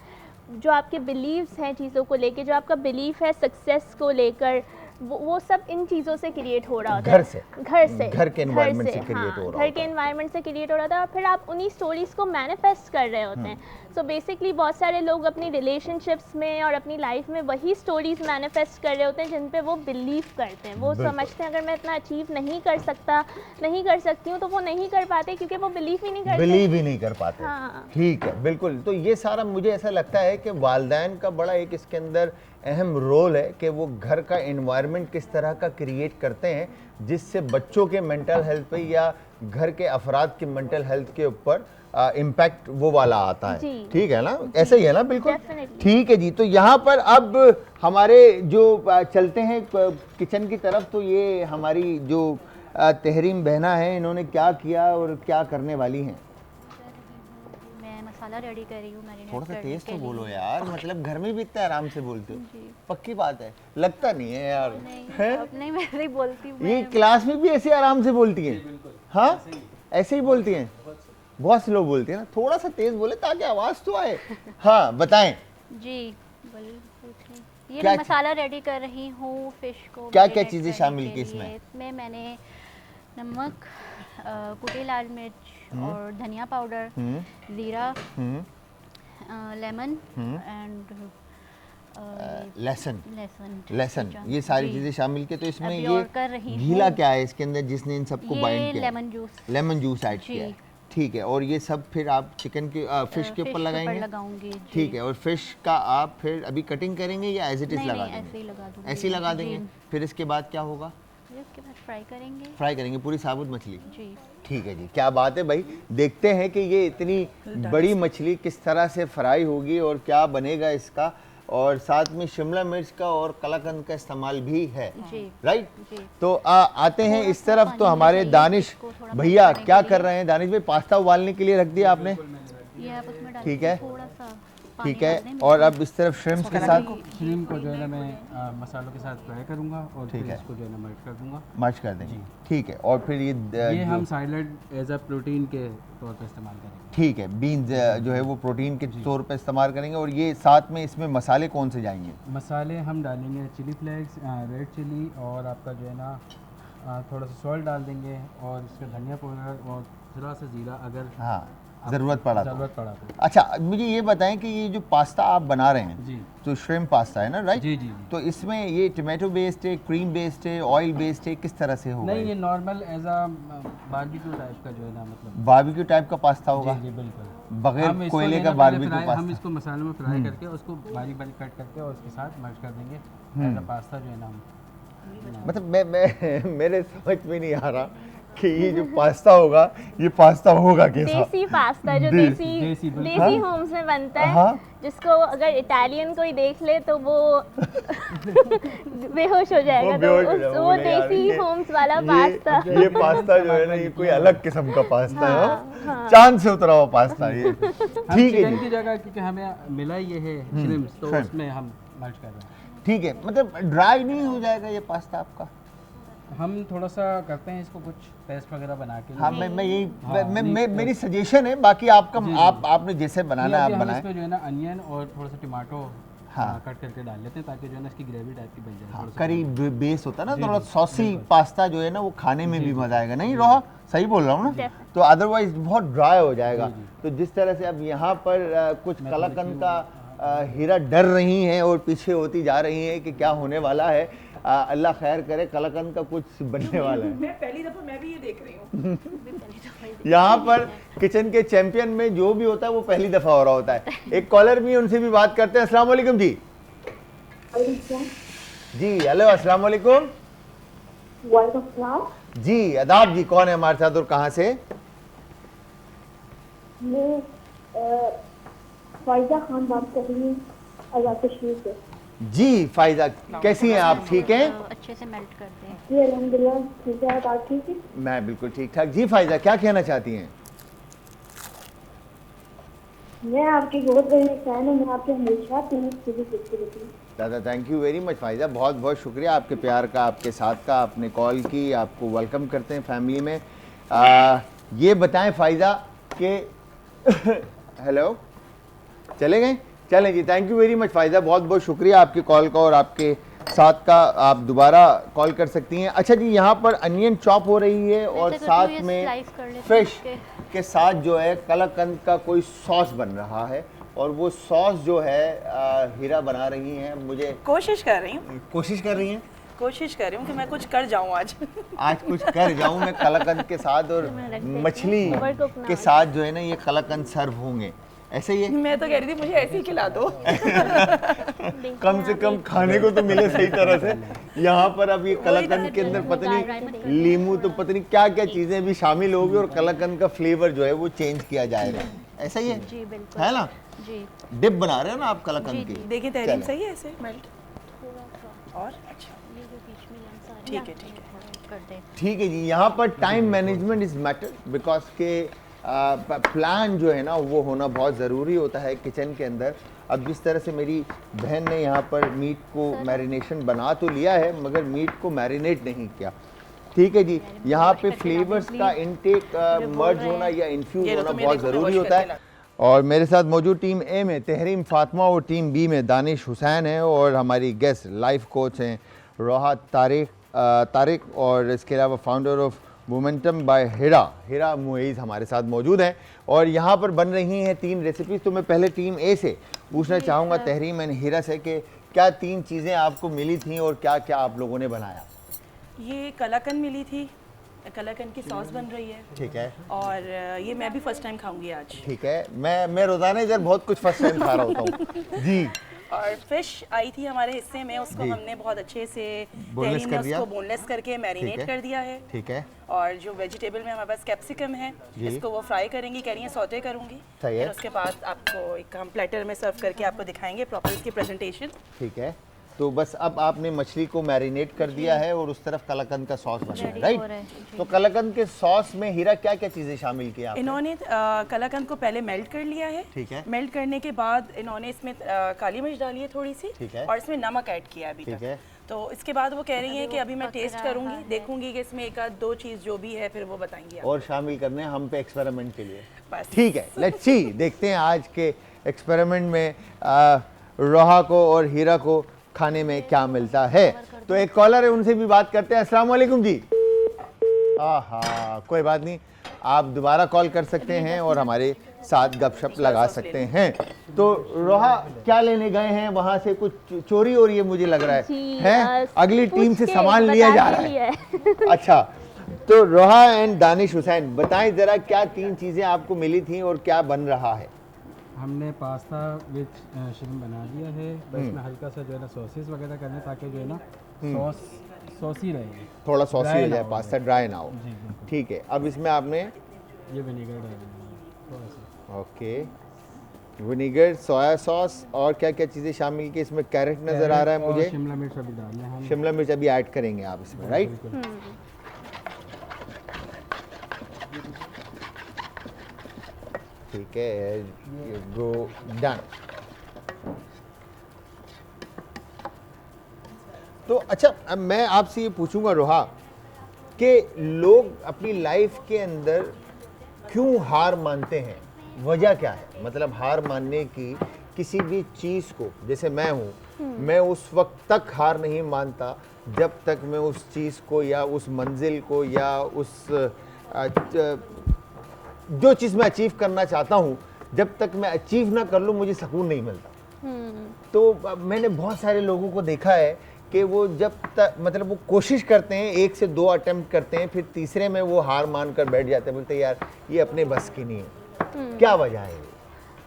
E: जो आपके बिलीव्स हैं चीज़ों को लेके, जो आपका बिलीफ है सक्सेस को लेकर, वो सब इन चीज़ों से क्रिएट हो रहा होता है। घर के एनवायरनमेंट से क्रिएट हो रहा होता है। घर के एनवायरनमेंट से क्रिएट हो रहा था और फिर आप उन्हीं स्टोरीज को मैनिफेस्ट कर रहे होते हैं। सो बेसिकली बहुत सारे लोग अपनी रिलेशनशिप्स में और अपनी लाइफ में वही स्टोरीज मैनिफेस्ट कर रहे होते हैं जिन पे वो बिलीव करते हैं। वो समझते हैं अगर मैं इतना अचीव नहीं कर सकती हूँ, तो वो नहीं कर पाते क्योंकि वो बिलीव ही नहीं कर पाते।
A: हाँ। ठीक है, बिल्कुल। तो ये सारा मुझे ऐसा लगता है कि वालिदैन का बड़ा एक इसके अंदर अहम रोल है कि वो घर का एनवायरनमेंट किस तरह का क्रिएट करते हैं जिससे बच्चों के मेंटल हेल्थ पे या घर के अफराद के मेंटल हेल्थ के ऊपर इम्पैक्ट वो वाला आता है। ठीक है ना, ऐसा ही है ना? बिल्कुल ठीक है जी। तो यहाँ पर अब हमारे जो चलते हैं किचन की तरफ, तो ये हमारी जो तहरीम बहना है, इन्होंने क्या किया और क्या करने वाली हैं?
B: मैं मसाला रेडी कर रही हूँ मैरिनेट
A: थोड़ा सा
B: करने
A: तेज
B: के
A: तो
B: लिए।
A: बोलो यार, मतलब घर में भी इतना आराम से बोलते हो। पक्की बात है, लगता नहीं है यार।
B: नहीं, अब नहीं, मैं ऐसे ही बोलती हूँ।
A: ये क्लास में भी ऐसे आराम से बोलती हैं? हाँ, ऐसे ही बोलती हैं। बहुत से लोग बोलते हैं ना, थोड़ा सा तेज बोले ताकि आवाज तो आए। हाँ बताएं
B: जी, ये मैं मसाला रेडी कर रही हूँ फिश को।
A: क्या क्या चीजें शामिल की इसमें?
B: इसमें मैंने नमक, कुटी लाल मिर्च और धनिया पाउडर, जीरा, लेमन एंड
A: लहसुन, ये सारी चीजें शामिल की। तो इसमें ये
B: कर रही
A: गीला क्या है इसके अंदर जिसने इन सबको बाइंड किया? लेमन जूस ऐड किया है। ठीक है, और ये सब फिर आप चिकन के फिश के ऊपर लगाएंगे? ठीक है, और फिश का आप फिर अभी कटिंग करेंगे या एज इट इज लगा देंगे? ऐसे ही लगा देंगे। फिर इसके बाद क्या होगा?
B: इसके बाद फ्राई करेंगे
A: पूरी साबुत मछली
B: जी।
A: ठीक है जी, क्या बात है भाई। देखते हैं कि ये इतनी बड़ी मछली किस तरह से फ्राई होगी और क्या बनेगा इसका। और साथ में शिमला मिर्च का और कलाकंद का इस्तेमाल भी है, राइट? तो आते हैं इस तरफ। तो हमारे दानिश भैया क्या कर रहे हैं? दानिश भाई, पास्ता उबालने के लिए रख दिया आपने? ठीक है, ठीक है। और अब इस तरफ श्रिम्प के साथ,
C: श्रिम्प को जो है ना मैं मसालों के साथ फ्राई करूंगा और फिर इसको जो है ना मर्ज कर दूंगा।
A: मर्ज कर देंगे, ठीक है। और फिर ये
C: हम सैलेड एज अ प्रोटीन के तौर पे इस्तेमाल करेंगे।
A: ठीक है, बीन्स जो है वो प्रोटीन के तौर पे इस्तेमाल करेंगे। और ये साथ में इसमें मसाले कौन से जाएंगे?
C: मसाले हम डालेंगे चिली फ्लेक्स, रेड चिली और आपका जो है ना थोड़ा सा सॉल्ट डाल देंगे और इसका धनिया पाउडर और थोड़ा सा जीरा अगर
A: ज़रूरत पड़ा
C: तो।
A: अच्छा, मुझे ये बताएं कि ये जो पास्ता आप बना रहे हैं
C: जी,
A: तो श्रिम्प पास्ता है ना, राइट?
C: जी जी।
A: तो इसमें ये टोमेटो बेस्ड है, क्रीम बेस्ड है, ऑयल बेस्ड है, किस तरह से होगा?
C: नहीं, ये normal as a barbecue type का जो है ना, मतलब
A: बारबेक्यू टाइप का पास्ता होगा?
C: जी बिल्कुल,
A: बगैर कोयले का बारबेक्यू पास्ता।
C: हम इसको मसाले में फ्राई करके उसको बारीक बारीक कट करके और उसके साथ मर्ज कर देंगे एज अ पास्ता जो है ना।
A: मतलब मैं मेरे समझ में नहीं आ रहा कि ये जो पास्ता होगा, ये पास्ता होगा कैसा?
E: देसी पास्ता जो देसी होम्स में बनता है, जिसको अगर इटालियन कोई देख ले तो वो बेहोश हो जाएगा। वो देसी होम्स वाला पास्ता।
A: ये पास्ता जो है ना, ये कोई अलग किस्म का पास्ता है, चांद से उतरा हुआ पास्ता ये। ठीक है
C: जी, जगह क्योंकि हमें मिला ये है श्रिम्प्स, तो उसमें हम मर्ज कर रहे हैं।
A: ठीक है, मतलब ड्राई नहीं हो जाएगा ये पास्ता आपका?
C: हम थोड़ा सा करते हैं इसको कुछ पेस्ट वगैरह बना के।
A: हाँ, मैं यही मेरी सजेशन है। बाकी आपका आपने जैसे बनाना है आप बनाएं।
C: इसमें जो है ना अनियन और थोड़ा सा टमाटो कट करके डाल लेते हैं ताकि जो है ना इसकी ग्रेवी टाइप की बन जाए।
A: करी बेस होता है ना, थोड़ा सॉसी पास्ता जो है ना, वो खाने में भी मजा आएगा। नहीं रोहा, सही बोल रहा हूँ ना? तो अदरवाइज बहुत ड्राई हो जाएगा। तो जिस तरह से अब यहाँ पर कुछ कलाकंद का हीरा डर रही हैं और पीछे होती जा रही हैं कि क्या होने वाला है। अल्लाह खैर करे, कलाकंद का कुछ बनने वाला है।
D: मैं पहली दफा मैं भी ये देख रही हूँ।
A: यहाँ पर किचन के चैंपियन में जो भी होता है वो पहली दफा हो रहा होता है। एक कॉलर भी, उनसे भी बात करते हैं। अस्सलाम वालेकुम जी। जी हेलो, अस्सलाम वालेकुम। जी अदाब जी, कौन है हमारे साथ और कहाँ से?
F: मैं फायजा खान बात कर रही हूँ आज़ाद कश्मीर से।
A: जी फायजा, कैसी हैं आप? ठीक हैं?
B: अच्छे से मेल्ट कर दें।
F: जी अल्हम्दुलिल्लाह ठीक है, आप ठीक है?
A: मैं बिल्कुल ठीक ठाक। जी फायजा, क्या कहना चाहती हैं?
F: मैं आपकी बहुत बड़ी फैन हूँ, मैं आपके हमेशा देखती रहती हूँ।
A: दादा thank you very much Faiza, बहुत बहुत शुक्रिया आपके प्यार का, आपके साथ का। आपने कॉल की, आपको वेलकम करते हैं फैमिली में। ये बताएं फायजा कि हेलो, चले गए? चलें जी, थैंक यू वेरी मच फायदा, बहुत बहुत शुक्रिया आपकी कॉल का और आपके साथ का। आप दोबारा कॉल कर सकती हैं। अच्छा जी, यहाँ पर अनियन चॉप हो रही है और
B: वैसे तो
A: साथ
B: ये
A: में
B: slice कर लेते हैं
A: फिश
B: इसके।
A: के साथ जो है कलाकंद का कोई सॉस बन रहा है और वो सॉस जो है हीरा बना रही हैं। मुझे
D: कोशिश कर रही हूँ,
A: कोशिश कर रही हैं
D: कोशिश कर रही हूँ कि मैं कुछ कर जाऊँ आज।
A: आज कुछ कर जाऊं मैं कलाकंद के साथ और
B: मैं रख देती हूँ।
A: मछली
E: Overcook ना
A: के
E: हो
A: साथ जो है ना ये कलाकंद सर्व होंगे, ऐसे ही है।
D: मैं तो कह रही थी मुझे ऐसे ही खिला दो।
A: कम से कम खाने को तो मिले सही तरह से। यहाँ पर अब ये कलाकंद के अंदर पता नहीं लीमू तो पता नहीं क्या क्या चीजें भी शामिल होगी और कलाकंद का फ्लेवर जो है वो चेंज किया जाएगा, ऐसा ही है,
B: जी बिल्कुल
A: है ना?
B: जी।
A: डिप बना रहे हो ना आप कलाकंद की?
D: देखिए तहरीम
A: चलें।
D: सही है ऐसे मेल्ट
B: थोड़ा सा
D: और अच्छा
B: ये जो बीच में लम्स आ रहे
D: ठीक
B: हैं,
D: है, ठीक है।
B: थोड़ा कर दें।
A: ठीक है जी। यहाँ पर time management is matter because के प्लान जो है ना वो होना बहुत ज़रूरी होता है किचन के अंदर। अब जिस तरह से मेरी बहन ने यहाँ पर मीट को मैरिनेशन बना तो लिया है मगर मीट को मैरिनेट नहीं किया। ठीक है जी, यहाँ पे फ्लेवर्स का इनटेक मर्ज होना या इन्फ्यूज
D: ये लो,
A: होना
D: तुम ये
A: बहुत
D: देखो, मैं
A: ज़रूरी
D: wash
A: होता
D: करके
A: है। और मेरे साथ मौजूद टीम ए में तहरीम फातिमा और टीम बी में दानिश हुसैन है और हमारी गेस्ट लाइफ कोच हैं रोहा तारिक और इसके अलावा फाउंडर ऑफ मोमेंटम बाय हिरा मुईज़ हमारे साथ मौजूद हैं। और यहाँ पर बन रही हैं 3 रेसिपीज़। तो मैं पहले टीम ए से पूछना चाहूँगा तहरीम एंड हिरा से कि क्या 3 चीज़ें आपको मिली थीं और क्या क्या आप लोगों ने बनाया?
D: ये कलाकंद मिली थी, कलाकंद की सॉस बन रही है
A: ठीक है,
D: और ये मैं भी फर्स्ट टाइम खाऊंगी आज।
A: ठीक है। मैं रोज़ाना इधर बहुत कुछ फर्स्ट टाइम खा रहा होता हूँ जी।
D: और फिश आई थी हमारे हिस्से में, उसको
A: जी।
D: हमने बहुत अच्छे से
A: Boneless
D: तहरीम ने
A: कर दिया?
D: उसको बोनलेस करके
A: ठीक
D: मैरिनेट
A: है।
D: कर दिया है।
A: ठीक है,
D: और जो वेजिटेबल में हमारे पास कैप्सिकम है,
A: जी।
D: इसको वो फ्राई करेंगी, कह रही हैं सौटे करूंगी।
A: सही है।
D: फिर उसके बाद आपको एक हम प्लेटर में सर्व करके आपको दिखाएंगे प्रॉपर इसकी प्रेजेंटेशन।
A: ठीक है। तो बस अब आपने मछली को मैरिनेट कर दिया है और उस तरफ कलाकंद का सॉस बना है,
B: Ready
A: राइट?
B: हो रहा है, जी।
A: तो कलाकंद के सॉस में हीरा क्या क्या चीज़ें शामिल की आपने?
D: इन्होंने कलाकंद को पहले मेल्ट कर लिया है।
A: ठीक है।
D: मेल्ट करने के बाद इन्होंने इसमें काली मिर्च डाली है थोड़ी सी,
A: ठीक है।
D: और इसमें नमक ऐड किया अभी
A: ठीक
D: तक।
A: है।
D: तो इसके बाद वो कह रही हैं कि अभी मैं
B: पक
D: टेस्ट
B: रहा
D: करूंगी,
B: है।
D: देखूंगी कि इसमें एक आध 2 चीज़ जो भी है फिर वो बताएंगी आप।
A: और शामिल करने हैं हम पे एक्सपेरिमेंट के लिए।
D: बस।
A: ठीक है, लेट्स सी, देखते हैं आज के एक्सपेरिमेंट में रोहा को और हीरा को खाने में क्या मिलता है। तो एक कॉलर है, उनसे भी बात करते हैं। अस्सलाम वालेकुम जी। कोई बात नहीं, आप दोबारा कॉल कर सकते हैं और हमारे साथ गपशप लगा सकते हैं। तो रोहा क्या लेने गए हैं? वहाँ से कुछ चोरी हो रही है मुझे लग रहा है? अगली टीम से सामान लिया जा रहा है। अच्छा, तो रोहा एंड दानिश हुसैन बताएं जरा क्या 3 चीज़ें आपको मिली थी और क्या बन रहा है?
C: हमने पास्ता विद श्रिम्प बना दिया है, बस इसमें हल्का सा जो है ना सॉसेस वगैरह करने ताकि जो है ना सॉसी रहे,
A: थोड़ा सॉसी
C: Dry
A: हो
C: ना
A: जाए,
C: हो
A: पास्ता ड्राई ना हो।
C: जी बिल्कुल।
A: ठीक है, अब इसमें आपने
C: ये विनेगर डाल देंगे थोड़ा सा।
A: ओके विनेगर, सोया सॉस और क्या क्या चीज़ें शामिल की? इसमें कैरेट नज़र आ रहा है
C: और
A: मुझे,
C: शिमला मिर्च अभी डालना है हम।
A: शिमला मिर्च अभी ऐड करेंगे आप इसमें, राइट?
C: बिल्कुल।
A: ठीक है, गो डन। तो अच्छा, अब मैं आपसे ये पूछूंगा रोहा कि लोग अपनी लाइफ के अंदर क्यों हार मानते हैं? वजह क्या है? मतलब हार मानने की किसी भी चीज़ को, जैसे मैं हूँ, मैं उस वक्त तक हार नहीं मानता जब तक मैं उस चीज़ को या उस मंजिल को या उस जो चीज़ मैं अचीव करना चाहता हूँ, जब तक मैं अचीव ना कर लूँ मुझे सुकून नहीं मिलता। तो मैंने बहुत सारे लोगों को देखा है कि वो जब तक मतलब वो कोशिश करते हैं, 1 से 2 अटेम्प्ट करते हैं, फिर तीसरे में वो हार मान कर बैठ जाते हैं, बोलते हैं यार ये अपने बस की नहीं है। क्या वजह है?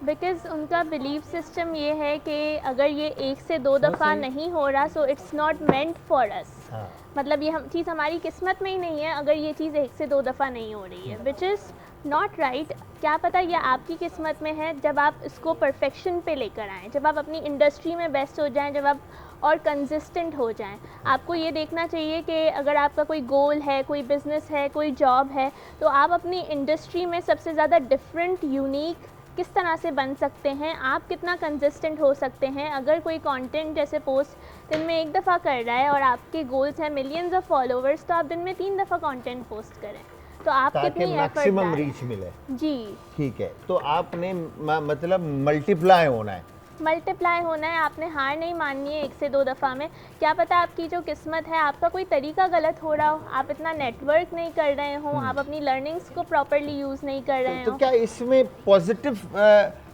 E: बिकॉज उनका बिलीफ सिस्टम ये है कि अगर ये 1 से 2 दफ़ा नहीं हो रहा so it's not meant for us.
A: हाँ।
E: मतलब ये हम चीज़ हमारी किस्मत में ही नहीं है अगर ये चीज़ 1 से 2 दफ़ा नहीं हो रही है, विच इज़ नॉट राइट। क्या पता ये आपकी किस्मत में है जब आप इसको परफेक्शन पे लेकर आएँ, जब आप अपनी इंडस्ट्री में बेस्ट हो जाएं, जब आप और कंसिस्टेंट हो जाएं। आपको ये देखना चाहिए कि अगर आपका कोई गोल है, कोई बिज़नेस है, कोई जॉब है, तो आप अपनी इंडस्ट्री में सबसे ज़्यादा डिफरेंट, यूनिक किस तरह से बन सकते हैं, आप कितना कंसिस्टेंट हो सकते हैं। अगर कोई कंटेंट जैसे पोस्ट दिन में 1 दफ़ा कर रहा है और आपके गोल्स हैं मिलियंस ऑफ फॉलोअर्स, तो आप दिन में 3 दफ़ा कंटेंट पोस्ट करें, तो आप
A: ताकि
E: कितनी एफर्ट
A: मैक्सिमम
E: डालें।
A: रीच मिले।
E: जी
A: ठीक है, तो आपने मतलब मल्टीप्लाई होना है,
E: मल्टीप्लाई होना है, आपने हार नहीं माननी है 1 से 2 दफ़ा में। क्या पता आपकी जो किस्मत है, आपका कोई तरीका गलत हो रहा हो, आप इतना नेटवर्क नहीं कर रहे हो, आप अपनी लर्निंग्स को प्रॉपर्ली यूज़ नहीं कर रहे
A: तो
E: हो।
A: क्या इसमें पॉजिटिव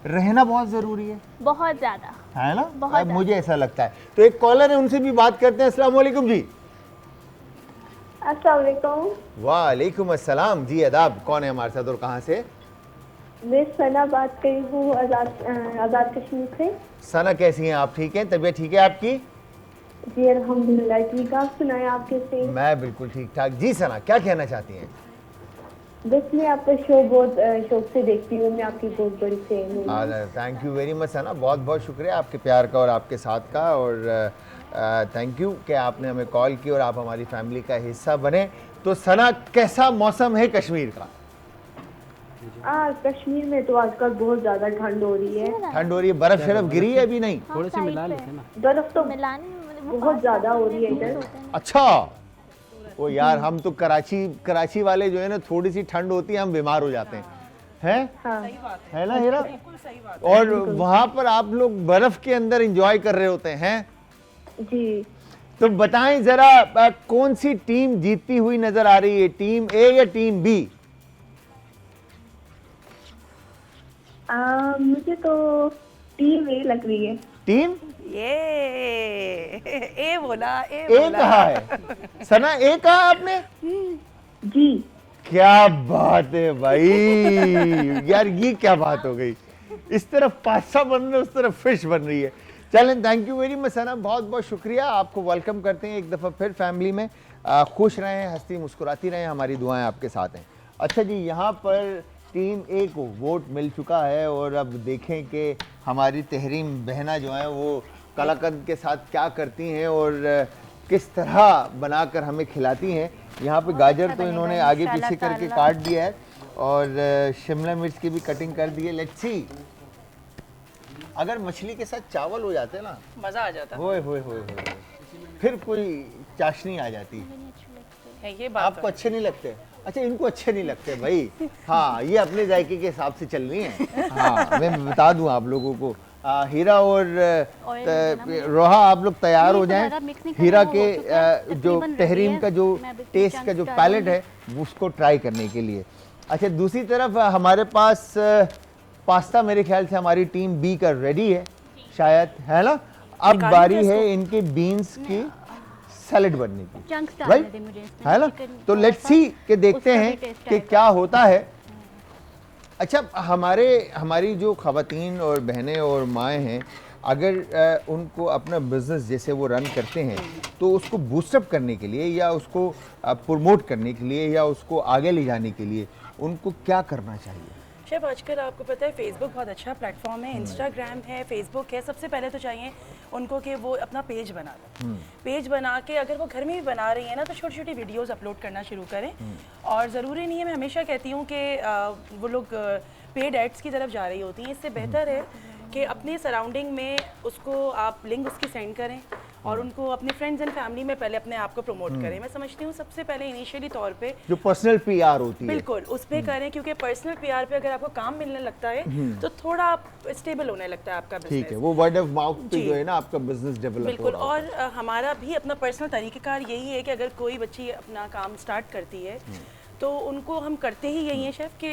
A: रहना बहुत ज़रूरी है?
E: बहुत ज़्यादा।
A: है ना?
E: बहुत
A: मुझे ऐसा लगता है। तो एक कॉलर है, उनसे भी बात करते हैं। अस्सलाम वालेकुम जी।
F: अस्सलाम वालेकुम।
A: वालेकुम अस्सलाम जी, आदाब। कौन है हमारे साथ और कहाँ से?
F: मैं सना बात कर रही हूँ आज़ाद कश्मीर से।
A: सना कैसी हैं आप? ठीक हैं? तबीयत ठीक है आपकी?
F: जी अल्हम्दुलिल्लाह ठीक। आप सुनाएं, आप कैसे?
A: मैं बिल्कुल ठीक ठाक। जी सना, क्या कहना चाहती हैं?
F: बस मैं आपका शो बहुत शौक से देखती हूँ, मैं आपकी बहुत बड़ी फैन हूँ।
A: थैंक यू वेरी मच सना, बहुत बहुत शुक्रिया आपके प्यार का और आपके साथ का, और थैंक यू कि आपने हमें कॉल की और आप हमारी फैमिली का हिस्सा बने। तो सना, कैसा मौसम है कश्मीर का?
F: कश्मीर में तो आजकल बहुत ज़्यादा ठंड हो रही है।
A: ठंड हो रही है? बर्फ शरफ गिरी है अभी? नहीं,
C: थोड़े से मिला लेते हैं ना।
F: बर्फ तो
E: मिलान
F: बहुत ज़्यादा हो रही है इधर।
A: अच्छा। ओ यार, हम तो कराची वाले जो है ना, थोड़ी सी ठंड होती है हम बीमार हो जाते हैं।
F: हाँ
A: है ना हीरा? और वहाँ पर आप लोग बर्फ के अंदर एंजॉय कर रहे होते हैं।
F: जी।
A: तो बताएं जरा, कौन सी टीम जीतती हुई नजर आ रही है, टीम ए या टीम बी?
F: मुझे तो टीम ए लग रही है।
A: टीम
D: ये ए बोला, ए
A: ए
D: बोला।
A: कहा है सना? ए कहा आपने?
F: जी।
A: क्या बात है भाई यार, ये क्या बात हो गई? इस तरफ पास्ता बन रहा है, उस तरफ फिश बन रही है। चलें, थैंक यू वेरी मच सना, बहुत बहुत शुक्रिया। आपको वेलकम करते हैं एक दफ़ा फिर फैमिली में। खुश रहें, हंसती मुस्कुराती रहें, हमारी दुआएं आपके साथ हैं। अच्छा जी, यहाँ पर टीम ए को वोट मिल चुका है और अब देखें कि हमारी तहरीम बहना जो है वो कलाकंद के साथ क्या करती हैं और किस तरह बनाकर हमें खिलाती हैं। यहाँ पे गाजर तो इन्होंने आगे पीछे करके काट दिया है और शिमला मिर्च की भी कटिंग कर दी है। लेट्स सी, अगर मछली के साथ चावल हो जाते ना,
D: मजा आ जाता
A: होए होए होए होए, फिर कोई चाशनी आ जाती।
D: है। ये बात
A: आपको अच्छे नहीं लगते? अच्छा, इनको अच्छे नहीं लगते भाई। हाँ, ये अपने जायके के हिसाब से चल रही हैं। हाँ, मैं बता दूं आप लोगों को। हीरा और रोहा, आप लोग तैयार हो जाएं। हीरा के जो तहरीम का जो टेस्ट का जो पैलेट है उसको ट्राई करने के लिए। अच्छा, दूसरी तरफ हमारे पास पास्ता मेरे ख्याल से हमारी टीम बी का रेडी है शायद, है ना? अब बारी है इनके बीन्स की सैलेड बनने की,
B: चंक्स
A: राइट?
B: डालने थे मुझे इसमें,
A: है ना?
B: चिकन
A: तो
B: थोड़ा
A: लेट्स
B: सा,
A: सी कि देखते
B: उसका
A: हैं
B: भी टेस्ट
A: कि
B: आएगा।
A: क्या होता है। अच्छा, हमारी जो ख़वातीन और बहनें और माएँ हैं, अगर उनको अपना बिजनेस जैसे वो रन करते हैं तो उसको बूस्टअप करने के लिए या उसको प्रमोट करने के लिए या उसको आगे ले जाने के लिए उनको क्या करना चाहिए?
D: शेफ, आजकल आपको पता है फेसबुक बहुत अच्छा प्लेटफॉर्म है, इंस्टाग्राम है, फेसबुक है। सबसे पहले तो चाहिए उनको कि वो अपना पेज बना लें। पेज बना के अगर वो घर में भी बना रही है ना, तो छोटी छोटी वीडियोस अपलोड करना शुरू करें। और ज़रूरी नहीं है, मैं हमेशा कहती हूँ कि वो लोग पेड एड्स की तरफ जा रही होती हैं। इससे बेहतर है कि अपने सराउंडिंग में उसको आप लिंक उसकी सेंड करें और उनको अपने फ्रेंड्स एंड फैमिली में पहले अपने आप को प्रमोट करें। मैं समझती हूँ सबसे पहले इनिशियली तौर पे
A: जो पर्सनल पीआर होती है,
D: बिल्कुल उस पे करें, क्योंकि पर्सनल पीआर पे अगर आपको काम मिलने लगता है तो थोड़ा आप स्टेबल होने लगता है आपका बिजनेस।
A: ठीक है, वो वर्ड ऑफ माउथ पे जो है ना आपका बिजनेस डेवलप
D: बिल्कुल। और हमारा भी अपना पर्सनल तरीक़ेकार यही है कि अगर कोई बच्ची अपना काम स्टार्ट करती है तो उनको हम करते ही यही है शेफ कि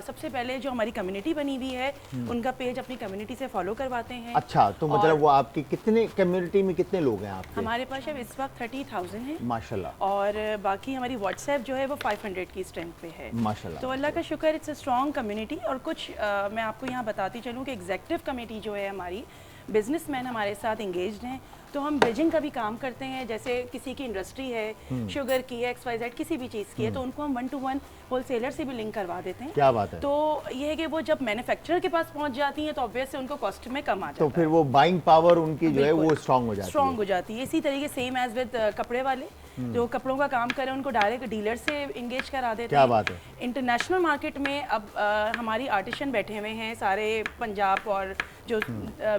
D: सबसे पहले जो हमारी कम्युनिटी बनी हुई है उनका पेज अपनी कम्युनिटी से फॉलो करवाते हैं।
A: अच्छा, तो मतलब वो आपकी कितने कम्युनिटी में कितने लोग हैं आपके?
D: हमारे पास शेफ इस वक्त 30,000 है
A: माशाल्लाह।
D: और बाकी हमारी व्हाट्सएप जो है वो 500 की स्ट्रेंथ पे है
A: माशाल्लाह।
D: तो अल्लाह का शुक्र, इट्स अ स्ट्रॉन्ग कम्युनिटी। और कुछ मैं आपको यहाँ बताती चलूँ कि एग्जेक्टिव कमेटी जो है हमारी, बिजनेसमैन हमारे साथ इंगेज्ड हैं, तो हम ब्रिजिंग का भी काम करते हैं। जैसे किसी की इंडस्ट्री है, शुगर की है, XYZ किसी भी चीज़ की है, तो उनको हम 1-to-1 होलसेलर से भी लिंक करवा देते हैं।
A: क्या बात है।
D: तो ये है कि वो जब मैन्युफैक्चरर के पास पहुंच जाती हैं तो ऑब्वियस से उनको कॉस्ट में कम आ जाता
A: तो
D: है,
A: फिर वो बाइंग पावर उनकी जो है वो स्ट्रांग हो जाती है।
D: स्ट्रॉन्ग हो जाती है। इसी तरीके सेम एज विद कपड़े वाले जो कपड़ों का काम करें उनको डायरेक्ट डीलर से इंगेज करा देते
A: क्या
D: हैं।
A: बात है।
D: इंटरनेशनल मार्केट में अब हमारी आर्टिशन बैठे हुए हैं सारे पंजाब और जो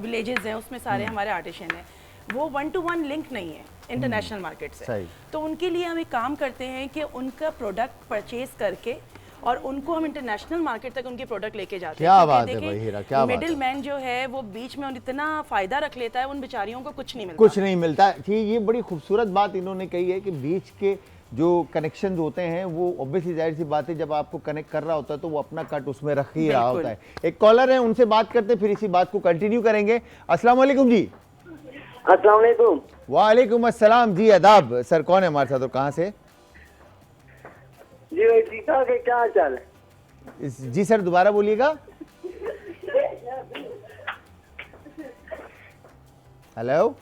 D: विलेजेस हैं उसमें सारे हमारे आर्टिशन हैं। वो 1-to-1 लिंक नहीं है इंटरनेशनल मार्केट से।
A: सही।
D: तो उनके लिए हम एक काम करते हैं कि उनका प्रोडक्ट परचेज करके और उनको हम इंटरनेशनल मार्केट तक उनके प्रोडक्ट लेके जाते
A: क्या
D: हैं।
A: बात है भाई हीरा, क्या बात है।
D: मिडिल मैन जो है वो बीच में इतना फायदा रख लेता है, उन बेचारियों को कुछ नहीं मिलता।
A: कुछ नहीं मिलता। ठीक, ये बड़ी खूबसूरत बात इन्होंने कही है कि बीच के जो कनेक्शन होते हैं वो ऑब्वियसली जाहिर सी बात है जब आपको कनेक्ट कर रहा होता है तो वो अपना कट उसमें रख ही रहा होता है। एक कॉलर है, उनसे बात करते फिर इसी बात को कंटिन्यू करेंगे। अस्सलाम वालेकुम जी।
G: अस्सलाम वालेकुम।
A: वालेकुम अस्सलाम जी, आदाब। सर कौन है हमारे साथ और कहाँ से?
G: जी भाई ठीक ठाक है, क्या हाल चाल है?
A: जी सर दोबारा बोलिएगा। हेलो,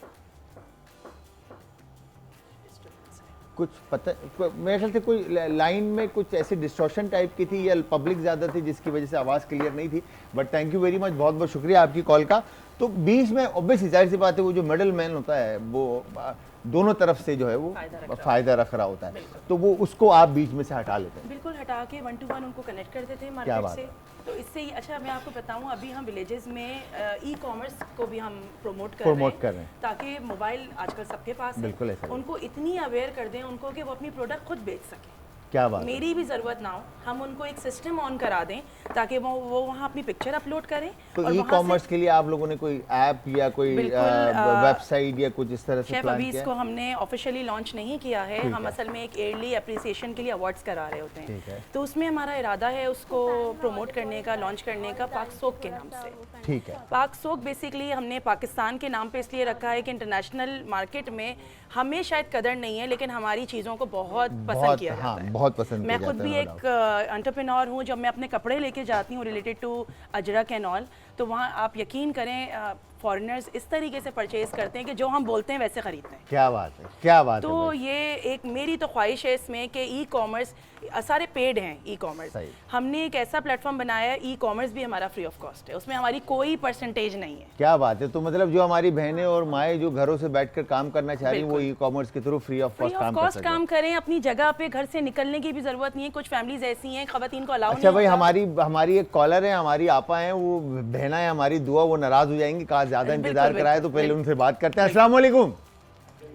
A: कुछ पता, मेरे ख्याल से कोई लाइन में कुछ ऐसे डिस्टॉर्शन टाइप की थी या पब्लिक ज़्यादा थी जिसकी वजह से आवाज़ क्लियर नहीं थी। But thank you very much, बहुत बहुत शुक्रिया आपकी कॉल का। तो बीच में ऑब्वियसली जाहिर सी बात है वो जो मिडल मैन होता है वो दोनों तरफ से जो है वो फायदा रख रहा होता है, तो वो उसको आप बीच में से हटा लेते हैं।
D: बिल्कुल हटा के 1 to 1 उनको कनेक्ट करते थे
A: क्या
D: मार्केट
A: बात
D: से।
A: है।
D: तो इससे ही अच्छा मैं आपको बताऊं, अभी हम विलेजेस में ई कॉमर्स को भी हम प्रमोट कर रहे हैं ताकि मोबाइल आजकल सबके पास
A: बिल्कुल
D: है,
A: ऐसा है।
D: उनको इतनी अवेयर कर दें उनको कि वो अपनी प्रोडक्ट खुद बेच सकें।
A: क्या बात है।
D: मेरी भी ज़रूरत ना हो, हम उनको एक सिस्टम ऑन करा दें ताकि वो वहाँ अपनी पिक्चर अपलोड करें।
A: तो
D: और
A: ई
D: वहाँ
A: कॉमर्स
D: से-
A: के लिए आप लोगों ने कोई ऐप या कोई वेबसाइट या कुछ इस तरह से
D: शेफ
A: प्लान
D: अभी
A: किया
D: इसको
A: है?
D: हमने ऑफिशियली लॉन्च नहीं किया है।
A: ठीक
D: हम
A: है।
D: असल में एक ईयरली अप्रिसिएशन के लिए अवार्ड्स करा रहे होते
A: ठीक है।
D: हैं, तो उसमें हमारा इरादा है उसको प्रमोट करने का, लॉन्च करने का, पाक सोक के नाम से।
A: ठीक है।
D: पाक सोक बेसिकली हमने पाकिस्तान के नाम पे इसलिए रखा है कि इंटरनेशनल मार्केट में हमें शायद कदर नहीं है लेकिन हमारी चीज़ों को बहुत पसंद किया जाता है।
A: बहुत पसंद
D: मैं
A: किया
D: खुद
A: जाता
D: भी
A: है,
D: एक एंटरप्रेन्योर हूँ। जब मैं अपने कपड़े लेके जाती हूँ related to Ajrak and all, तो वहाँ आप यकीन करें फॉरेनर्स इस तरीके से परचेज करते हैं कि जो हम बोलते हैं वैसे खरीदते हैं।
A: क्या बात है, क्या बात है
D: तो
A: भाई।
D: ये एक मेरी तो ख्वाहिश है इसमें कि ई कॉमर्स सारे पेड हैं। ई कॉमर्स
A: सही।
D: हमने एक ऐसा प्लेटफॉर्म बनाया है, ई कॉमर्स भी हमारा फ्री ऑफ कॉस्ट है, उसमें हमारी कोई परसेंटेज नहीं है।
A: क्या बात है। तो मतलब जो हमारी बहनें और माएँ जो घरों से बैठकर काम करना चाह रही हैं वो
D: बिल्कुल।
A: ई कॉमर्स के through free of
D: free
A: cost
D: of
A: काम कर
D: कॉस्ट
A: सकते हैं।
D: काम करें, अपनी जगह पे घर से निकलने की भी जरूरत नहीं है। कुछ फैमिलीज ऐसी हैं खवातीन को अलाउ
A: अच्छा
D: नहीं
A: भाई,
D: होता।
A: हमारी एक कॉलर है, हमारी आपा हैं, वो बहना है हमारी दुआ, वो नाराज हो जाएंगी कहा ज्यादा
D: बिल्कुल,
A: इंतजार
D: बिल्कुल,
A: कराए, तो पहले
D: बिल्कुल।
A: उनसे बात करते हैं। अस्सलाम वालेकुम।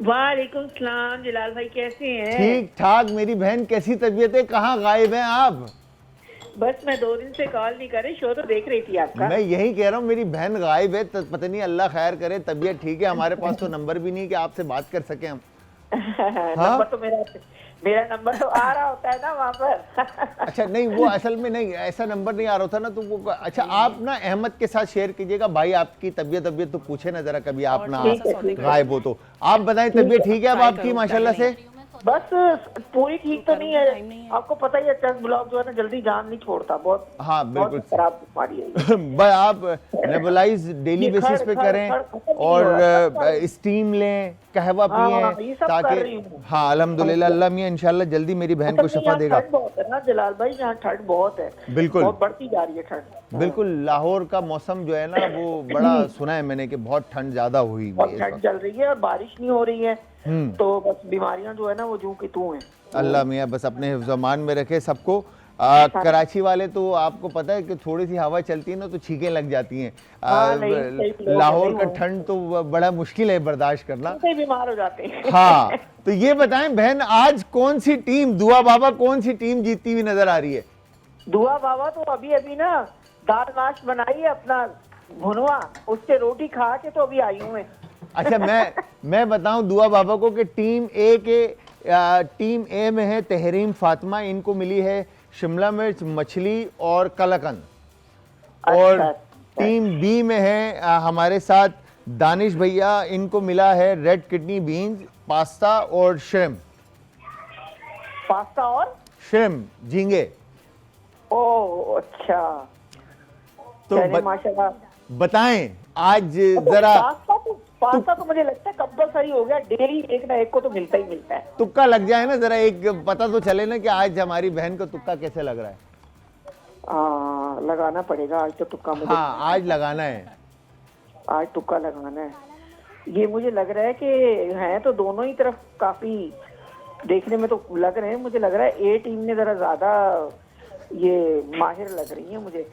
H: वालेकुम सलाम। जलाल भाई कैसे हैं?
A: ठीक ठाक। मेरी बहन कैसी तबीयत है, कहाँ गायब हैं आप?
H: बस मैं 2 दिन से कॉल नहीं कर रही, शो तो देख रही थी आपका।
A: मैं यही कह रहा हूँ, मेरी बहन गायब है, पता नहीं अल्लाह खैर करे, तबीयत ठीक है? हमारे पास तो नंबर भी नहीं कि आपसे बात कर सके हम।
H: नंबर तो मेरा नंबर तो आ रहा होता है ना वहाँ पर।
A: अच्छा नहीं, वो असल में नहीं, ऐसा नंबर नहीं आ रहा था ना, तो वो अच्छा आप ना अहमद के साथ शेयर कीजिएगा। भाई आपकी तबीयत तो पूछे ना जरा, कभी आप ना गायब हो तो आप बताएं, तबीयत ठीक है अब आपकी माशाल्लाह से?
H: बस पूरी ठीक तो नहीं है, आपको पता ही है चेस्ट ब्लॉक जो है ना जल्दी जान नहीं छोड़ता, बहुत
A: हाँ बिल्कुल।
H: बहुत खराब बीमारी है।
A: भाई आप नेबुलाइज डेली
H: ये
A: बेसिस पे
H: खड़
A: करें
H: खत्म नहीं
A: और
H: हो रहा।
A: स्टीम लें, कहवा
H: हाँ,
A: पिए
H: ये सब कर रही
A: ताकि
H: हूँ।
A: हाँ अल्हम्दुलिल्लाह, अल्लाह मियां इंशाल्लाह जल्दी मेरी बहन को
H: असल में
A: शफा
H: यहाँ
A: देगा।
H: ठंड बहुत है ना जलाल भाई, यहाँ ठंड बहुत है,
A: बिल्कुल।
H: बहुत बढ़ती जा रही है ठंड।
A: बिल्कुल, लाहौर का मौसम जो है ना वो बड़ा सुना है मैंने कि बहुत ठंड ज्यादा हुई हुई
H: बहुत
A: है इस
H: ठंड
A: वक्त।
H: चल रही है और बारिश नहीं हो रही है, तो बस बीमारियां जो है ना वो जूं की तू हैं।
A: अल्लाह मियां बस अपने हिफ्ज़-ओ-अमान में रखे सबको। कराची वाले तो आपको पता है कि थोड़ी सी हवा चलती है ना तो छींकें लग जाती हैं।
H: हाँ, नहीं, सही लोग
A: लाहौर
H: नहीं
A: का
H: हो।
A: ठंड तो बड़ा मुश्किल है बर्दाश्त करना।
H: से बीमार हो जाते हैं।
A: हाँ, तो ये बताएं बहन, आज कौन सी टीम, दुआ बाबा कौन सी टीम जीतती हुई नजर आ रही है?
H: दुआ बाबा तो अभी अभी ना दाल माश बनाई है अपना भुनवा, उससे रोटी खा के तो अभी आई हूँ मैं।
A: अच्छा मैं बताऊं दुआ बाबा को कि टीम ए में है तहरीम फातिमा, इनको मिली है शिमला मिर्च, मछली और कलाकंद। और टीम बी में है हमारे साथ दानिश भैया, इनको मिला है रेड किडनी बीन्स, पास्ता और श्रिम्प।
H: पास्ता और
A: झींगे।
H: ओह अच्छा,
A: तो
H: चलिए माशाल्लाह।
A: बताएं आज जरा।
H: पास्ता तो मुझे लगता है कंपलसरी हो गया, डेली एक ना एक को तो मिलता ही मिलता है।
A: तुक्का लग जाए ना जरा, एक पता तो चले ना कि आज हमारी बहन को तुक्का कैसे लग रहा है।
H: लगाना पड़ेगा आज तो तुक्का मुझे।
A: हाँ आज लगाना है,
H: आज तुक्का लगाना है। ये मुझे लग रहा है कि हैं तो दोनों ही तरफ काफी देखने में तो लग रहे हैं, मुझे लग रहा है ए टीम ने जरा ज्यादा ये माहिर लग रही है मुझे।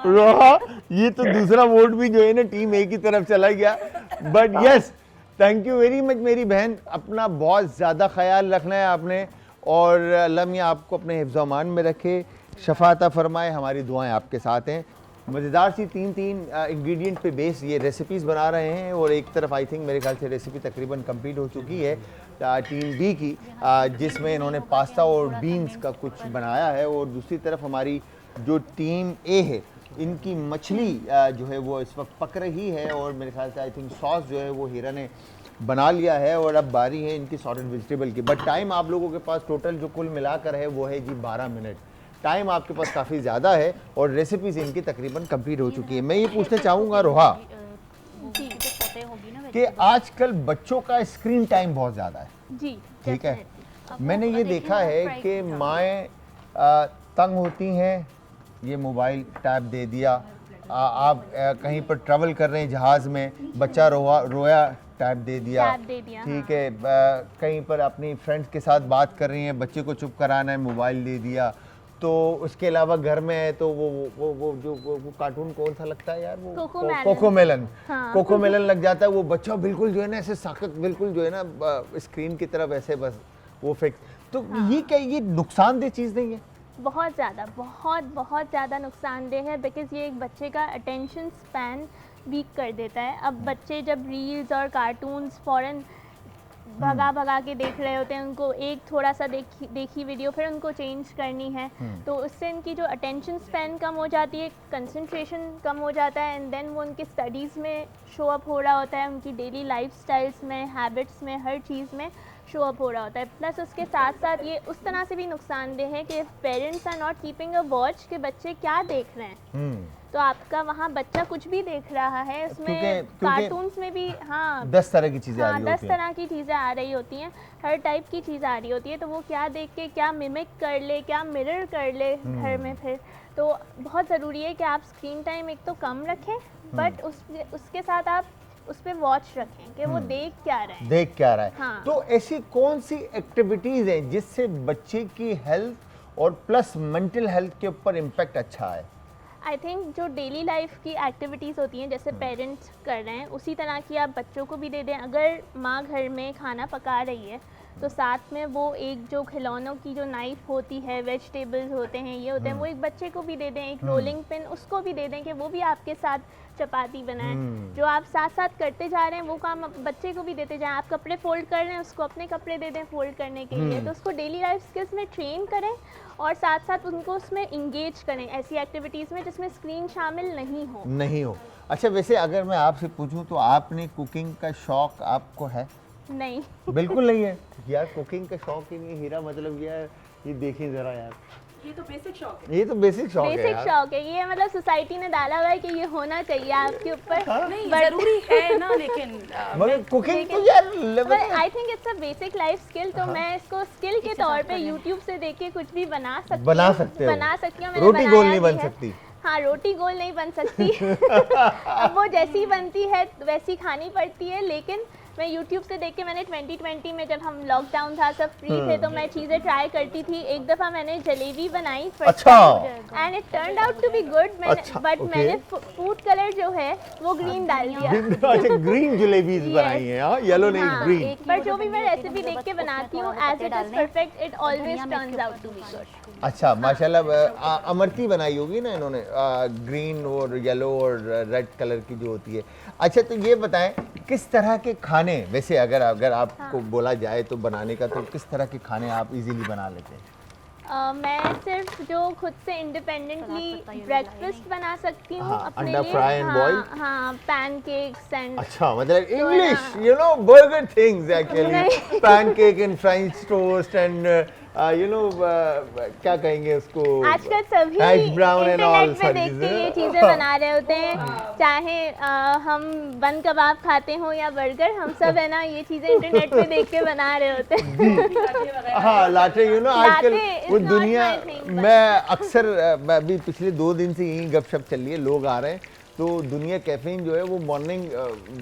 A: रोहा, ये तो दूसरा वोट भी जो है ना टीम ए की तरफ चला गया। But yes, thank you very much मेरी बहन, अपना बहुत ज्यादा ख्याल रखना है आपने और अल्लाह मियां आपको अपने हिफ्ज़ अमान में रखे, शफाता फरमाए। हमारी दुआएं आपके साथ हैं। मज़ेदार सी तीन इंग्रेडिएंट पे बेस ये रेसिपीज़ बना रहे हैं और एक तरफ आई थिंक मेरे ख्याल से रेसिपी तकरीबन कंप्लीट हो चुकी है टीम बी की, जिसमें इन्होंने पास्ता और बीन्स का कुछ बनाया है, और दूसरी तरफ हमारी जो टीम ए है इनकी मछली जो है वो इस वक्त पक रही है, और मेरे ख्याल से आई थिंक सॉस जो है वो हीरा ने बना लिया है, और अब बारी है इनकी सॉर्टेड वेजिटेबल की। बट टाइम आप लोगों के पास टोटल जो कुल मिलाकर है वो है जी 12 मिनट। टाइम आपके पास काफ़ी ज़्यादा है और रेसिपीज़ इनकी तकरीबन कंप्लीट हो चुकी है। मैं ये पूछना चाहूँगा रोहा कि आजकल बच्चों का स्क्रीन टाइम बहुत ज़्यादा है,
E: जी
A: ठीक है।
B: अब
A: मैंने
B: वो
A: ये
B: देखिए
A: देखा
B: ना,
A: है
B: फ्राई
A: कि
B: किया।
A: माएँ तंग होती हैं, ये मोबाइल टैब दे दिया, आप कहीं पर ट्रैवल कर रहे हैं जहाज़ में, बच्चा रोया टैब दे दिया,
E: टैब दे दिया,
A: ठीक है। कहीं पर अपनी फ्रेंड्स के साथ बात कर रही हैं, बच्चे को चुप कराना है, मोबाइल दे दिया। तो उसके अलावा घर में है तो वो कार्टून कौन सा लगता है यार, वो कोकोमेलन,
E: हाँ।
A: कोकोमेलन लग जाता है। वो बच्चा बिल्कुल जो है ना ऐसे साकत, बिल्कुल जो है ना स्क्रीन की तरफ ऐसे बस वो फिक्स। तो ये क्या, ये नुकसानदेह चीज़ नहीं है?
E: बहुत ज़्यादा, बहुत ज़्यादा नुकसानदेह है, बिकॉज़ ये एक बच्चे का अटेंशन स्पैन वीक कर देता है। अब बच्चे जब रील्स और कार्टून्स फ़ौरन भगा के देख रहे होते हैं, उनको एक थोड़ा सा देखी वीडियो फिर उनको चेंज करनी है, तो उससे इनकी जो अटेंशन स्पैन कम हो जाती है, कंसंट्रेशन कम हो जाता है, एंड देन वो उनकी स्टडीज़ में शो अप हो रहा होता है, उनकी डेली लाइफस्टाइल्स में, हैबिट्स में, हर चीज़ में शो अप हो रहा होता है। प्लस उसके साथ साथ ये उस तरह से भी नुकसानदेह है कि parents are not keeping a watch कि बच्चे क्या देख रहे हैं, तो आपका वहाँ बच्चा कुछ भी देख रहा है, उसमें कार्टून्स में भी
A: 10 तरह की चीज़ें आ रही
E: 10
A: होती हैं।
E: तरह की चीज़ें आ रही होती हैं, हर टाइप की चीज़ आ रही होती है, तो वो क्या देख के क्या मिमिक कर ले, क्या मिरर कर ले घर में फिर। तो बहुत ज़रूरी है कि आप स्क्रीन टाइम एक तो कम रखें, बट उसके साथ आप उस पर वॉच रखें कि वो देख क्या रहा है।
A: हाँ। तो ऐसी कौन सी एक्टिविटीज़ हैं जिससे बच्चे की हेल्थ और प्लस मेंटल हेल्थ के ऊपर इम्पैक्ट अच्छा है?
E: आई थिंक जो डेली लाइफ की एक्टिविटीज़ होती हैं, जैसे पेरेंट्स कर रहे हैं, उसी तरह की आप बच्चों को भी दे दें। अगर माँ घर में खाना पका रही है तो साथ में वो एक जो खिलौनों की जो नाइफ होती है, वेजिटेबल्स होते हैं, ये होते हैं, वो एक बच्चे को भी दे दें, एक रोलिंग पिन उसको भी दे दें कि वो भी आपके साथ चपाती बनाए। जो आप साथ साथ करते जा रहे हैं वो काम बच्चे को भी देते जाएं। आप कपड़े फोल्ड कर रहे हैं, उसको अपने कपड़े दे दें फोल्ड करने के लिए। तो उसको डेली लाइफ स्किल्स में ट्रेन करें और साथ साथ उनको उसमें इंगेज करें ऐसी एक्टिविटीज़ में जिसमें स्क्रीन शामिल नहीं हो।
A: अच्छा, वैसे अगर मैं आपसे पूछूं तो आपने कुकिंग का शौक आपको है?
E: नहीं,
A: बिल्कुल नहीं है यार, कुकिंग का शौक ही नहीं है हीरा, मतलब यार ये देखिए जरा यार,
D: ये तो बेसिक शौक है।
A: ये तो बेसिक शौक है
E: बेसिक
A: यार।
E: शौक है ये, मतलब सोसाइटी ने डाला हुआ है कि ये होना चाहिए आपके ऊपर।
D: नहीं जरूरी है ना, लेकिन
A: मगर कुकिंग तो यार
E: I think it's a basic life skill, तो मैं इसको स्किल के तौर पे यूट्यूब से देख के कुछ भी बना सकती हूँ। मैंने
A: रोटी गोल नहीं
E: बनाया
A: बन
E: भी है।
A: सकती।
E: हाँ, रोटी गोल नहीं बन सकती अब वो जैसी बनती है वैसी खानी पड़ती है, लेकिन मैं YouTube से देख के, मैंने 2020 में जब हम लॉकडाउन था, सब फ्री थे, तो मैं चीज़ें ट्राई करती थी। एक दफ़ा मैंने जलेबी बनाई and it turned out to be good, but मैंने फूड कलर जो है वो ग्रीन डाल दिया।
A: अच्छा, ग्रीन जलेबीज बनाई हैं, हाँ, येलो नहीं, ग्रीन।
E: पर जो भी मैं रेसिपी देख के बनाती हूँ, as it is perfect, it always turns out to be good.
A: अच्छा, माशाल्लाह। अमरती बनाई होगी ना इन्होंने, ग्रीन और येलो और रेड कलर की जो होती है। अच्छा, तो ये बताएं किस तरह के खाने, वैसे अगर आपको बोला जाए तो बनाने का, तो किस तरह के खाने आप इजीली बना लेते हैं?
E: मैं सिर्फ जो खुद से इंडिपेंडेंटली ब्रेकफास्ट बना सकती हूँ अपने
A: अंडा
E: लिए।
A: Fry and boiled.
E: हाँ, पैनकेक्स एंड।
A: अच्छा, मतलब English, you know, burger things actually, pancake and French toast and you know, क्या कहेंगे उसको,
E: आजकल सभी
A: hash brown and all
E: internet पे देख के ये चीज़ें बना रहे होते हैं, चाहे हम बन कबाब खाते हो या बर्गर, हम सब है ना ये चीज़ें इंटरनेट पे देख के बना रहे होते हैं।
A: हाँ, लाटे, you know, आजकल
E: लाटे
A: वो
E: is not
A: दुनिया,
E: my thing, but-
A: मैं अक्सर अभी पिछले 2 दिन से यही गपशप चल रही है, लोग आ रहे हैं, तो दुनिया कैफीन जो है वो मॉर्निंग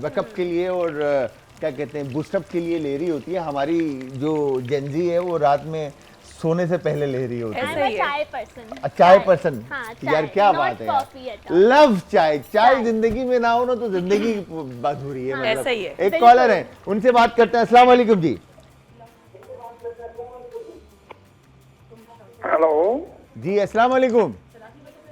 A: वेकअप के लिए और क्या कहते हैं बूस्टअप के लिए ले रही होती है। हमारी जो जेनजी है वो रात में सोने से पहले ले रही होती है।
D: ऐसा ही है।
E: चाय पर्सन।
A: चाय पर्सन,
E: हाँ,
A: यार
E: चाय,
A: क्या
E: not
A: बात है
E: coffee
A: यार,
E: at all।
A: लव चाय जिंदगी में ना हो ना तो जिंदगी अधूरी है, मतलब।
D: ऐसा ही है।
A: एक कॉलर है, उनसे बात करते हैं। अस्सलाम वालेकुम जी।
I: हेलो
A: जी अस्सलाम वालेकुम।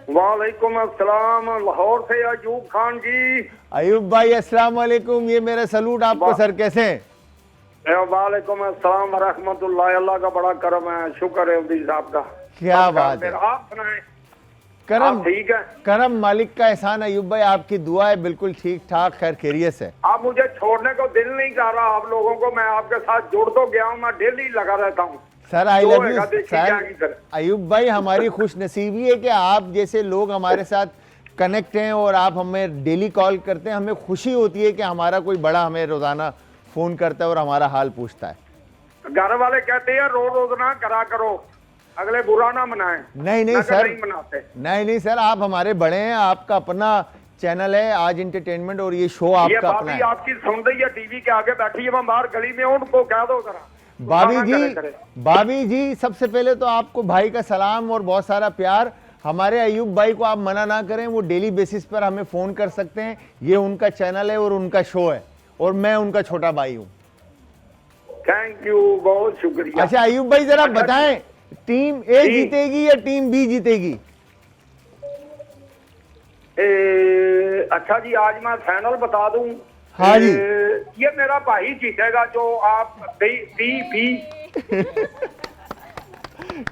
I: वालेकुम अस्सलाम, लाहौर से अयूब खान जी।
A: अयूब भाई अस्सलाम वालेकुम, ये मेरा सलूट आपको सर, कैसे हैं?
I: वालेकुम अस्सलाम रहमतुल्लाह, अल्लाह का बड़ा करम है, शुक्र है उदी साहब का।
A: क्या बात है,
I: आप सुनाएं,
A: करम
I: ठीक है?
A: करम मालिक का एहसान। अयूब भाई आपकी दुआ है, बिल्कुल ठीक ठाक खैर खैरियत से।
I: आप मुझे छोड़ने को दिल नहीं कर रहा आप लोगों को, मैं आपके साथ जुड़ तो गया हूँ, मैं डेली लगा रहता हूँ
A: sir. I love you
I: sir.
A: Sir. Ayub भाई हमारी खुश नसीबी है कि आप जैसे लोग हमारे साथ कनेक्ट हैं और आप हमें डेली कॉल करते हैं। हमें खुशी होती है कि हमारा कोई बड़ा हमें रोजाना फोन करता है और हमारा हाल पूछता है।
I: घर वाले कहते हैं रोज रोज ना करा करो, अगले बुरा ना मनाएं।
A: नहीं सर,
I: नहीं मनाते।
A: नहीं सर, आप हमारे बड़े हैं, आपका अपना चैनल है आज एंटरटेनमेंट और ये शो आपका अपना है।
I: आपकी सुन रही है, टीवी के आगे बैठी है, मैं बाहर गली में हूं, उनको कह दो जरा। भाभी जी सबसे पहले तो आपको भाई का सलाम और बहुत सारा प्यार। हमारे अयूब भाई को आप मना ना करें, वो डेली बेसिस पर हमें फोन कर सकते हैं। ये उनका चैनल है और उनका शो है और मैं उनका छोटा भाई हूँ। थैंक यू, बहुत शुक्रिया।
A: अच्छा अयूब भाई जरा बताएं, टीम ए जीतेगी या टीम बी जीतेगी?
I: अच्छा जी, आज मैं फाइनल बता दूं।
A: हाँ जी।
I: ये मेरा भाई जीतेगा जो आप बी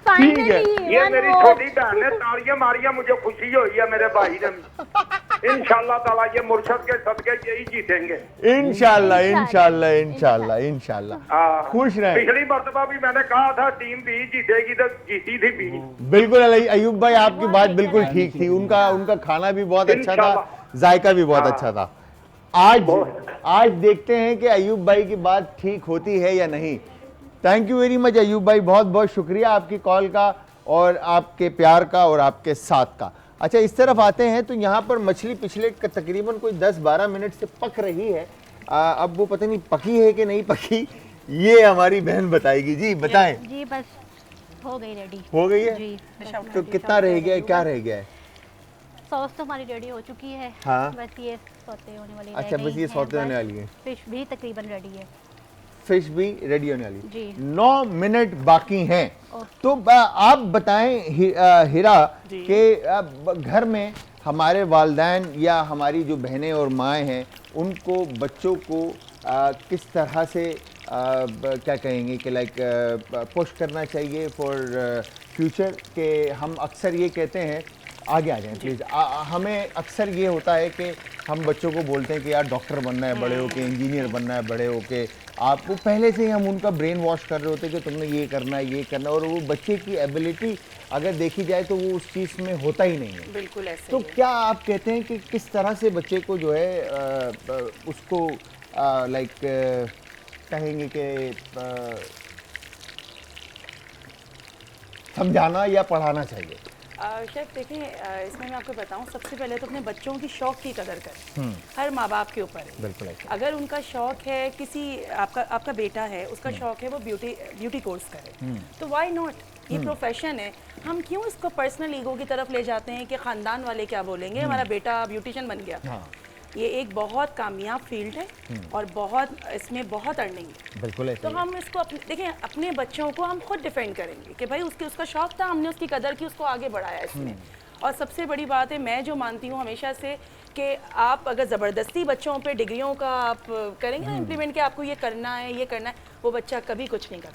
A: ठीक है।
I: ये मेरी छोटी बहन है, तालियां मारियां, मुझे खुशी हुई है मेरे भाई ने। इंशाल्लाह ताला ये मुर्शद के सदके यही जीतेंगे। इंशाल्लाह। खुश रहे। पिछली मर्तबा भी मैंने कहा था टीम बी जीतेगी, तो जीती थी बी।
A: बिल्कुल अयूब भाई आपकी बात बिल्कुल ठीक थी। उनका खाना भी बहुत अच्छा था, जायका भी बहुत अच्छा था। आज देखते हैं कि अयूब भाई की बात ठीक होती है या नहीं। Thank you very much Ayub भाई, बहुत बहुत शुक्रिया आपकी कॉल का और आपके प्यार का और आपके साथ का। अच्छा इस तरफ आते हैं तो यहाँ पर मछली पिछले तकरीबन कोई 10-12 मिनट से पक रही है। अब वो पता नहीं पकी है कि नहीं पकी, ये हमारी बहन बताएगी। जी बताएं।
B: जी बस हो गई रेडी।
A: हो गई है
B: जी।
A: तो कितना रह गया है, क्या रह गया है?
B: सॉस तो हमारी रेडी हो चुकी है।
A: हाँ।
B: बस ये सौते होने वाली।
A: अच्छा बस ये सौते होने वाली है।
B: फिश भी तकरीबन रेडी है।
A: फिश भी रेडी होने वाली
B: जी।
A: 9 मिनट बाकी हैं। तो आप बताएं हिरा कि घर में हमारे वालिदैन या हमारी जो बहनें और माएँ हैं उनको बच्चों को किस तरह से क्या कहेंगे कि लाइक पुश करना चाहिए फॉर फ्यूचर के? हम अक्सर ये कहते हैं, आगे आ जाएं प्लीज़। हमें अक्सर ये होता है कि हम बच्चों को बोलते हैं कि यार डॉक्टर बनना है बड़े होके, इंजीनियर बनना है बड़े होके। आपको पहले से ही हम उनका ब्रेन वॉश कर रहे होते हैं कि तुमने ये करना है ये करना है, और वो बच्चे की एबिलिटी अगर देखी जाए तो वो उस चीज़ में होता ही नहीं है।
D: बिल्कुल ऐसे
A: तो क्या आप कहते हैं कि किस तरह से बच्चे को जो है उसको लाइक कहेंगे कि समझाना या पढ़ाना चाहिए?
D: शेफ देखिए, इसमें मैं आपको बताऊं, सबसे पहले तो अपने बच्चों की शौक की कदर करें। हर माँ बाप के ऊपर है।
A: बिल्कुल।
D: अगर उनका शौक है किसी, आपका बेटा है, उसका शौक है वो ब्यूटी कोर्स करे, तो व्हाई नॉट? ये प्रोफेशन है। हम क्यों इसको पर्सनल ईगो की तरफ ले जाते हैं कि खानदान वाले क्या बोलेंगे, हमारा बेटा ब्यूटिशियन बन गया।
A: हाँ।
D: ये एक बहुत कामयाब फील्ड है और बहुत इसमें बहुत अर्निंग है।
A: बिल्कुल।
D: तो हम इसको देखिए, अपने बच्चों को हम खुद डिफेंड करेंगे कि भाई उसका शौक था, हमने उसकी कदर की, उसको आगे बढ़ाया इसमें। और सबसे बड़ी बात है, मैं जो मानती हूँ हमेशा से कि आप अगर ज़बरदस्ती बच्चों पे डिग्रियों का आप करेंगे ना इम्प्लीमेंट कि आपको ये करना है ये करना है, वो बच्चा कभी कुछ नहीं कर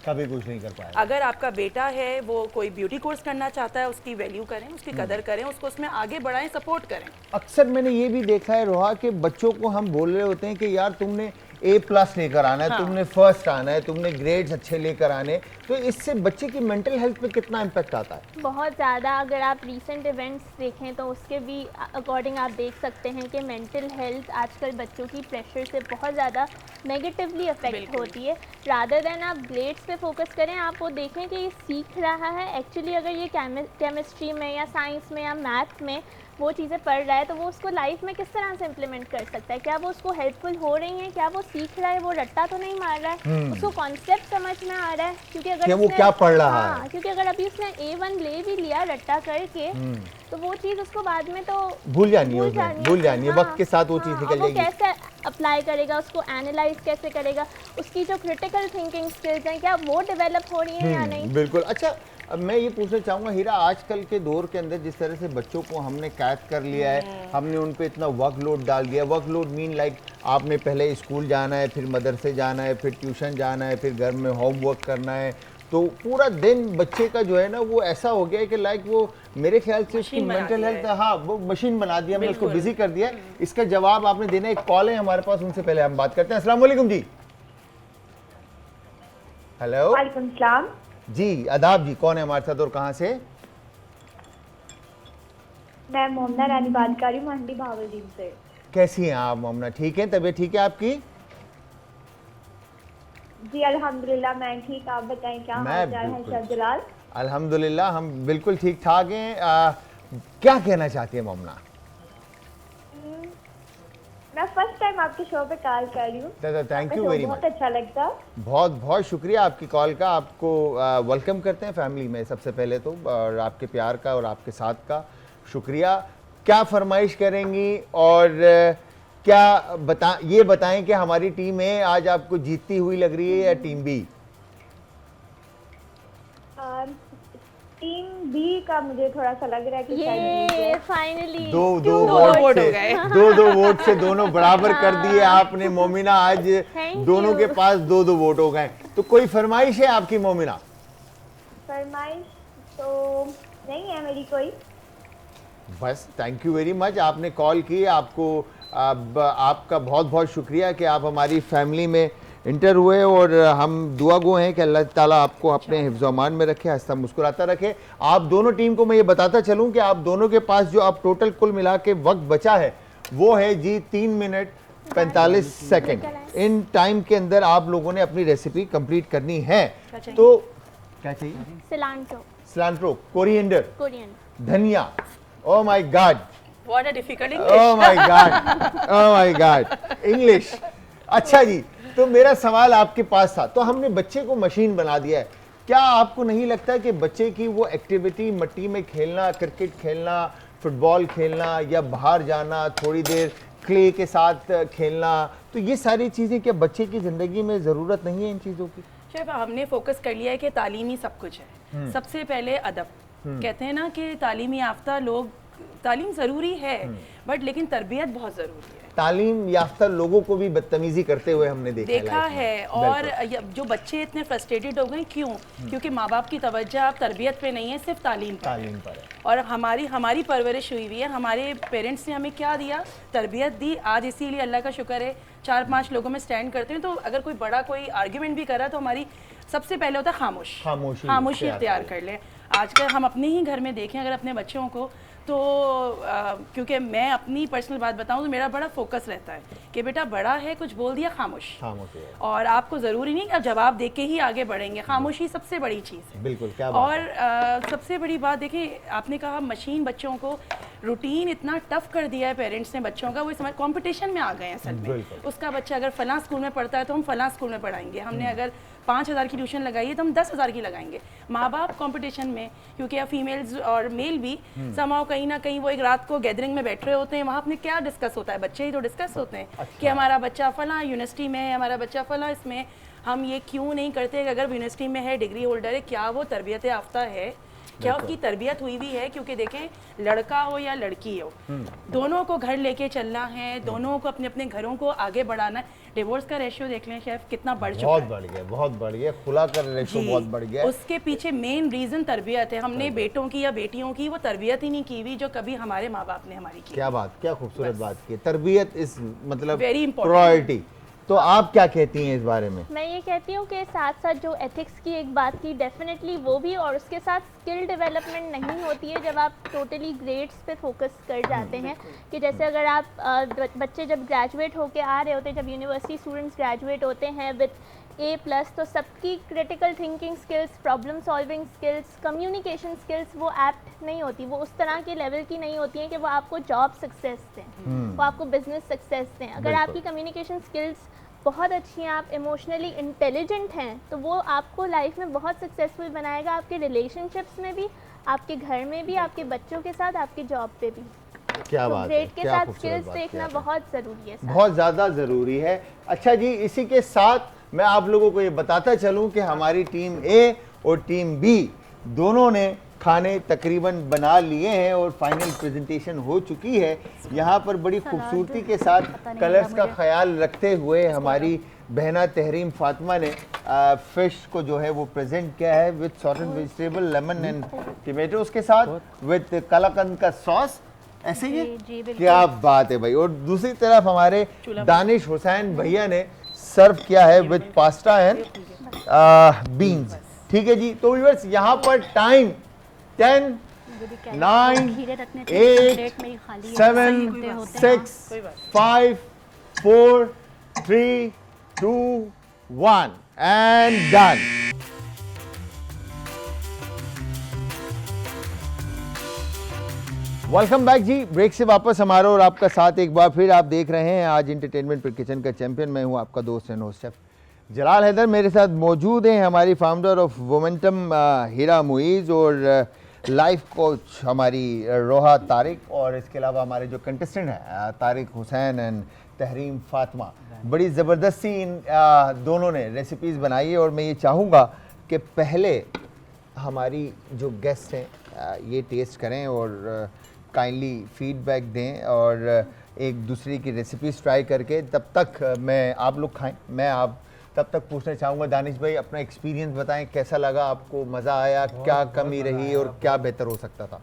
D: पाएगा। अगर आपका बेटा है वो कोई ब्यूटी कोर्स करना चाहता है, उसकी वैल्यू करें, उसकी कदर करें, उसको उसमें आगे बढ़ाएं, सपोर्ट करें।
A: अक्सर मैंने ये भी देखा है रोहा कि बच्चों को हम बोल रहे होते हैं कि यार तुमने A+ लेकर आना है, तुमने फर्स्ट आना है, तुमने ग्रेड्स अच्छे लेकर आने, तो इससे बच्चे की मेंटल हेल्थ पे कितना इम्पैक्ट आता है?
E: बहुत ज़्यादा। अगर आप रीसेंट इवेंट्स देखें तो उसके भी अकॉर्डिंग आप देख सकते हैं कि मेंटल हेल्थ आजकल बच्चों की प्रेशर से बहुत ज़्यादा नेगेटिवली अफेक्ट होती है। रादर देन आप ग्रेड्स पे फोकस करें, आप वो देखें कि ये सीख रहा है एक्चुअली। अगर ये केमिस्ट्री में या साइंस में या मैथ में वो चीज़ें पढ़ रहा है तो वो उसको लाइफ में किस तरह से इम्प्लीमेंट कर सकता है? क्या वो उसको हेल्पफुल हो रही हैं? क्या वो सीख रहा है? वो रट्टा तो नहीं मार रहा है? उसको कॉन्सेप्ट समझ में आ रहा है? क्योंकि अगर
A: वो क्या पढ़ रहा है,
E: क्योंकि अगर अभी उसने A1 ले भी लिया रट्टा करके तो वो चीज़ उसको बाद में तो
A: भूल जानी है। वक्त के साथ वो चीज़ निकल जाएगी।
E: कैसे अप्लाई करेगा, उसको एनालाइज कैसे करेगा, उसकी जो क्रिटिकल थिंकिंग स्किल्स हैं क्या वो डेवलप हो रही हैं या नहीं?
A: बिल्कुल। अच्छा अब मैं ये पूछना चाहूँगा हीरा, आजकल के दौर के अंदर जिस तरह से बच्चों को हमने कैद कर लिया है, हमने उन पे इतना वर्कलोड डाल दिया। वर्कलोड मीन लाइक आपने पहले स्कूल जाना है, फिर मदरसे जाना है, फिर ट्यूशन जाना है, फिर घर में होमवर्क करना है, तो पूरा दिन बच्चे का जो है ना वो ऐसा हो गया है कि लाइक वो मेरे ख्याल से उसकी मेंटल हेल्थ, हाँ वो मशीन बना दिया, हमने उसको बिजी कर दिया। इसका जवाब आपने देना। एक कॉल है हमारे पास, उनसे पहले हम बात करते हैं। अस्सलाम वालेकुम जी। हेलो
F: वालेकुम सलाम
A: जी, आदाब जी। कौन है हमारे साथ और कहाँ से?
F: मैं मोमना रानी बात कर रही हूँ मंडी भावलदीन से।
A: कैसी हैं आप मोमना? ठीक है, तबीयत ठीक है आपकी?
F: जी अल्हम्दुलिल्लाह मैं ठीक, आप बताएं क्या हाल चाल है शब जलाल?
A: अल्हम्दुलिल्लाह हम बिल्कुल ठीक ठाक हैं। क्या कहना चाहती है मोमना?
F: मैं फर्स्ट टाइम आपके शो पे कॉल कर रही हूँ।
A: थैंक यू वेरी मच,
F: बहुत अच्छा लगता।
A: बहुत बहुत शुक्रिया आपकी कॉल का। आपको वेलकम करते हैं फैमिली में सबसे पहले तो, और आपके प्यार का और आपके साथ का शुक्रिया। क्या फरमाइश करेंगी और क्या ये बताएं कि हमारी टीम ए आज आपको जीतती हुई लग रही है या टीम बी?
F: टीम बी का मुझे थोड़ा सा लग रहा है कि
E: ये फाइनली
A: दो
D: वोट
A: वोट
D: हो
A: से
D: गए।
A: दो वोट से दोनों बराबर कर दिए आपने मोमिना। आज दोनों के पास दो वोट हो गए। तो कोई फरमाइश है आपकी मोमिना?
F: फरमाइश तो नहीं है मेरी कोई।
A: बस थैंक यू वेरी मच, आपने कॉल की। आपको आपका बहुत बहुत शुक्रिया कि आप हमारी फैमिली में इंटर हुए, और हम दुआ गो हैं कि अल्लाह ताला आपको अपने हिफ्ज़-ओ-अमान में रखे, हंसता मुस्कुराता रखे। आप दोनों टीम को मैं ये बताता चलूं कि आप दोनों के पास जो आप टोटल कुल मिला के वक्त बचा है वो है जी 3 मिनट 45 सेकंड। इन टाइम के अंदर आप लोगों ने अपनी रेसिपी कंप्लीट करनी है। तो क्या चाहिए? सिलांट्रो, कोरिएंडर, धनिया। Oh my God,
D: what a difficult
A: oh my God, oh my God, English. अच्छा जी, तो मेरा सवाल आपके पास था, तो हमने बच्चे को मशीन बना दिया है। क्या आपको नहीं लगता कि बच्चे की वो एक्टिविटी, मट्टी में खेलना, क्रिकेट खेलना, फुटबॉल खेलना, या बाहर जाना, थोड़ी देर क्ले के साथ खेलना, तो ये सारी चीज़ें क्या बच्चे की ज़िंदगी में ज़रूरत नहीं है इन चीज़ों की?
D: शेफ हमने फोकस कर लिया है कि तालीम ही सब कुछ है। सबसे पहले अदब। कहते हैं ना कि तालीमी याफ्ता लोग, तालीम ज़रूरी है बट लेकिन तरबियत बहुत ज़रूरी है।
A: तालीम याफ्ता लोगों को भी बदतमीजी करते हुए हमने देखा
D: है। और जो बच्चे इतने फ्रस्ट्रेटेड हो गए, क्यों? क्योंकि माँ बाप की तवज्जो अब तरबियत पे नहीं है, सिर्फ तालीम पर है। और हमारी परवरिश हुई हुई है, हमारे पेरेंट्स ने हमें क्या दिया? तरबियत दी। आज इसीलिए अल्लाह का शुक्र है 4-5 लोगों में स्टैंड करते हैं। तो अगर कोई बड़ा कोई आर्ग्यूमेंट भी कर रहा है तो हमारी सबसे पहले होता है खामोशी इख्तियार कर ले। आजकल हम अपने ही घर में देखें अगर अपने बच्चों को, तो क्योंकि मैं अपनी पर्सनल बात बताऊं तो मेरा बड़ा फोकस रहता है कि बेटा बड़ा है, कुछ बोल दिया खामोश। और आपको ज़रूरी नहीं कि आप जवाब दे के ही आगे बढ़ेंगे। खामोशी सबसे बड़ी चीज़ है।
A: बिल्कुल, क्या बात
D: और
A: है।
D: सबसे बड़ी बात देखिए, आपने कहा मशीन बच्चों को रूटीन इतना टफ कर दिया है पेरेंट्स ने बच्चों का, वो समझ कंपटीशन में आ गए हैं असल में। उसका बच्चा अगर फलां स्कूल में पढ़ता है तो हम फलां स्कूल में पढ़ाएंगे। हमने अगर 5,000 की ट्यूशन लगाई है तो हम 10,000 की लगाएंगे। माँ बाप कंपटीशन में, क्योंकि अब फीमेल्स और मेल भी समाओ कहीं ना कहीं वो एक रात को गैदरिंग में बैठ रहे होते हैं, वहाँ अपने क्या डिस्कस होता है? बच्चे ही तो डिस्कस होते हैं कि हमारा बच्चा फलां यूनिवर्सिटी में है, हमारा बच्चा फलां इसमें। हम ये क्यों नहीं करते कि अगर यूनिवर्सिटी में है, डिग्री होल्डर है, क्या वो तरबियत याफ्ता है, क्या उसकी तरबियत हुई भी है? क्योंकि देखें, लड़का हो या लड़की हो, दोनों को घर लेके चलना है, दोनों को अपने अपने घरों को आगे बढ़ाना है। डिवोर्स का रेशियो देख लें शेफ, कितना बढ़ चुका है।
A: बहुत बढ़ गया, खुला कर रेशियो बहुत बढ़ गया।
D: उसके पीछे मेन रीजन तरबियत है। हमने बेटों की या बेटियों की वो तरबियत ही नहीं की हुई जो कभी हमारे माँ बाप ने हमारी की।
A: क्या बात, क्या खूबसूरत बात की। तरबियत इस मतलब
D: वेरी इंपॉर्टेंट
A: प्रायोरिटी। तो आप क्या कहती हैं इस बारे में?
E: मैं ये कहती हूँ कि साथ साथ जो एथिक्स की एक बात की, डेफिनेटली वो भी, और उसके साथ स्किल डेवलपमेंट नहीं होती है जब आप टोटली ग्रेड्स पे फोकस कर जाते हैं। कि जैसे अगर आप बच्चे जब ग्रेजुएट होके आ रहे होते हैं, जब यूनिवर्सिटी स्टूडेंट्स ग्रेजुएट होते हैं विद A+, तो सबकी critical thinking skills, problem solving skills, communication skills वो एप्ट नहीं होती, वो उस तरह के लेवल की नहीं होती हैं कि वो आपको जॉब सक्सेस दें, वो आपको बिजनेस सक्सेस दें। अगर आपकी कम्युनिकेशन स्किल्स बहुत अच्छी हैं, आप इमोशनली इंटेलिजेंट हैं, तो वो आपको लाइफ में बहुत सक्सेसफुल बनाएगा, आपके रिलेशनशिप्स में भी, आपके घर में भी, आपके बच्चों के साथ, आपके जॉब पे भी।
A: क्या बात है,
E: ग्रेड के साथ स्किल्स देखना बहुत ज़रूरी है,
A: बहुत ज़्यादा ज़रूरी है। अच्छा जी, इसी के साथ मैं आप लोगों को ये बताता चलूं कि हमारी टीम ए और टीम बी दोनों ने खाने तकरीबन बना लिए हैं और फाइनल प्रेजेंटेशन हो चुकी है। यहाँ पर बड़ी खूबसूरती के साथ कलर्स का ख्याल रखते हुए हमारी बहना तहरीम फातिमा ने फिश को जो है वो प्रेजेंट किया है with sautéed vegetable, lemon and tomatoes के साथ विद कलाकंद का सॉस। ऐसे ही
B: जी, बिल्कुल।
A: क्या बात है भाई। और दूसरी तरफ हमारे दानिश हुसैन भैया ने सर्व किया है विद पास्ता एंड बीन्स। ठीक है जी। तो व्यूअर्स यहाँ पर time 10 9 8 7 6 5 4 3 2 1 and done. Welcome back जी। ब्रेक से वापस हमारा और आपका साथ एक बार फिर आप देख रहे हैं आज एंटरटेनमेंट पर किचन का चैंपियन। मैं हूं आपका दोस्त एंड होस्ट शेफ जलाल हैदर। मेरे साथ मौजूद हैं हमारी फाउंडर ऑफ मोमेंटम हीरा मुईज़ और लाइफ कोच हमारी रोहा तारिक, और इसके अलावा हमारे जो कंटेस्टेंट हैं तारिक हुसैन एंड तहरीम फातिमा। बड़ी ज़बरदस्ती इन दोनों ने रेसिपीज़ बनाई है और मैं ये चाहूँगा कि पहले हमारी जो गेस्ट हैं ये टेस्ट करें और काइंडली फीडबैक दें और एक दूसरे की रेसिपीज़ ट्राई करके तब तक मैं आप लोग खाएं। मैं आप तब तक पूछना चाहूँगा दानिश भाई अपना एक्सपीरियंस बताएं, कैसा लगा आपको, मज़ा आया, क्या कमी रही और क्या बेहतर हो सकता था?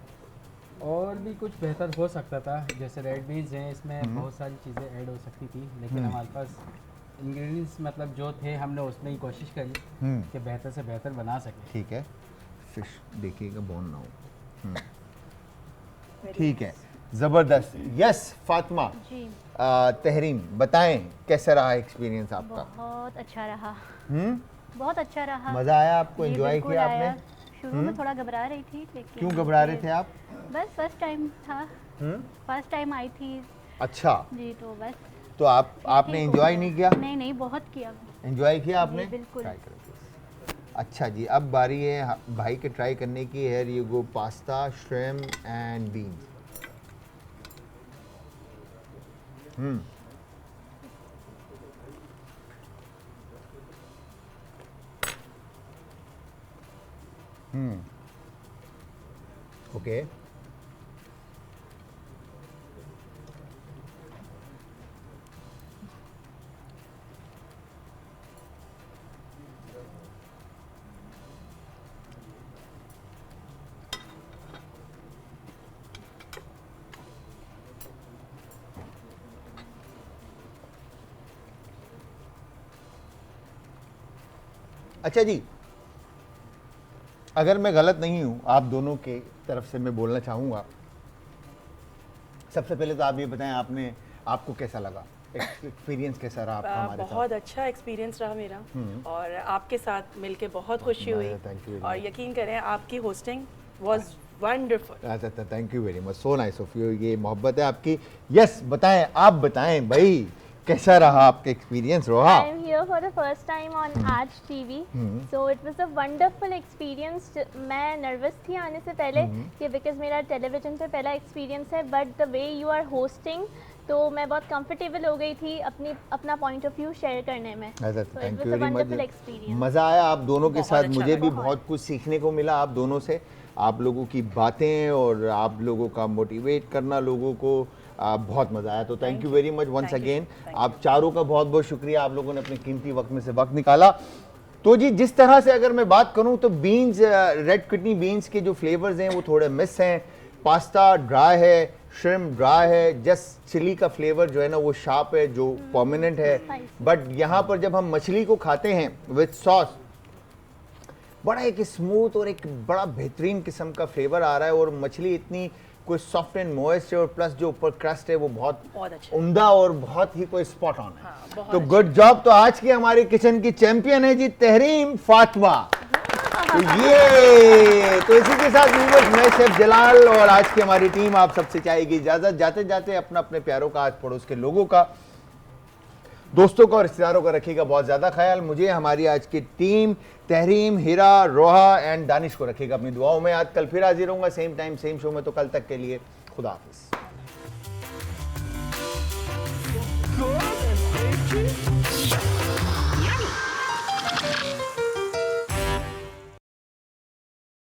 C: और भी कुछ बेहतर हो सकता था, जैसे रेड बीन्स हैं, इसमें बहुत सारी चीज़ें ऐड हो सकती थी, लेकिन हमारे पास इंग्रेडिएंट्स मतलब जो थे हमने उसमें ही कोशिश करी कि बेहतर से बेहतर बना सकें।
A: ठीक है। फिश देखिएगा बोन ना हो। ठीक है, ज़बरदस्त। यस फातिमा,
B: जी
A: तहरीम बताएं कैसा रहा एक्सपीरियंस आपका?
B: बहुत अच्छा रहा। बहुत अच्छा रहा।
A: मज़ा आया आपको?
B: जी,
A: एंजॉय
B: बिल्कुल
A: किया
B: आया।
A: आपने?
B: शुरू में थोड़ा घबरा रही थी, लेकिन
A: क्यों घबरा रहे थे आप?
B: बस फर्स्ट टाइम था। फर्स्ट टाइम आई थी
A: अच्छा,
B: जी, तो बस
A: तो आपने
B: ठीक हो
A: एंजॉय
B: गया।
A: नहीं किया?
B: नहीं बहुत किया।
A: एंजॉय किया आपने?
B: जी, बिल्कुल।
A: ट्राई करो please। अच्छा जी, अब बारी है भाई के ट्राई करने की। है you go pasta, shrimp and beans. Okay. अच्छा जी, अगर मैं गलत नहीं हूँ, आप दोनों के तरफ से मैं बोलना चाहूँगा। सबसे पहले तो आप ये बताएं आपको कैसा लगा, एक्सपीरियंस कैसा रहा आपका हमारे
D: बहुत अच्छा एक्सपीरियंस रहा मेरा, और आपके साथ मिलके बहुत खुशी हुई,
A: thank you very
D: और यकीन करें आपकी hosting was wonderful.
A: Thank you very much, so nice of you. ये मोहब्बत है आपकी। यस बताएं, आप बताएं भाई कैसा रहा आपका experience Roha?
E: I am here for the first time on Aaj TV, so it was a wonderful experience. मैं नर्वस थी आने से पहले कि बिकॉज मेरा टेलीविजन पे पहला एक्सपीरियंस है, but the way you are hosting तो मैं बहुत कंफर्टेबल हो गई थी अपना पॉइंट ऑफ व्यू शेयर करने में।
A: Thank you very much,
E: experience.
A: मज़ा आया आप दोनों के
D: बहुत
A: साथ।
D: अच्छा
A: मुझे भी
D: लगा।
A: बहुत कुछ सीखने को मिला आप दोनों से, आप लोगों की बातें और आप लोगों का मोटिवेट करना लोगों को, बहुत मज़ा आया। तो thank you very much once again. आप चारों का बहुत बहुत शुक्रिया, आप लोगों ने अपने कीमती वक्त में से वक्त निकाला। तो जी जिस तरह से अगर मैं बात करूं तो बीन्स, रेड किडनी बीन्स के जो फ्लेवर्स हैं वो थोड़े मिस हैं। पास्ता ड्राई है, श्रिम्प ड्राई है, जस्ट चिली का फ्लेवर जो है ना वो शार्प है, जो परमानेंट है। बट यहाँ पर जब हम मछली को खाते हैं विद सॉस, बड़ा एक स्मूथ और एक बड़ा बेहतरीन किस्म का फ्लेवर आ रहा है, और मछली इतनी कोई सॉफ्ट एंड मॉइस्ट है, और प्लस जो ऊपर क्रस्ट है वो बहुत
D: अच्छा
A: उम्दा और बहुत ही कोई स्पॉट ऑन है।
D: बहुत
A: तो गुड जॉब। तो आज की हमारी किचन की चैंपियन है जी तहरीम फातिमा। तो इसी के साथ मैं शेफ जलाल और आज की हमारी टीम आप सबसे चाहेगी इजाजत। जाते जाते अपने प्यारों का, आज पड़ोस के लोगों का, दोस्तों का और रिश्तेदारों का रखिएगा बहुत ज्यादा ख्याल। मुझे, हमारी आज की टीम, तहरीम, हीरा, रोहा एंड दानिश को रखिएगा अपनी दुआओं में। आज कल फिर हाजिर होऊंगा सेम टाइम सेम शो में। तो कल तक के लिए खुदा हाफिज।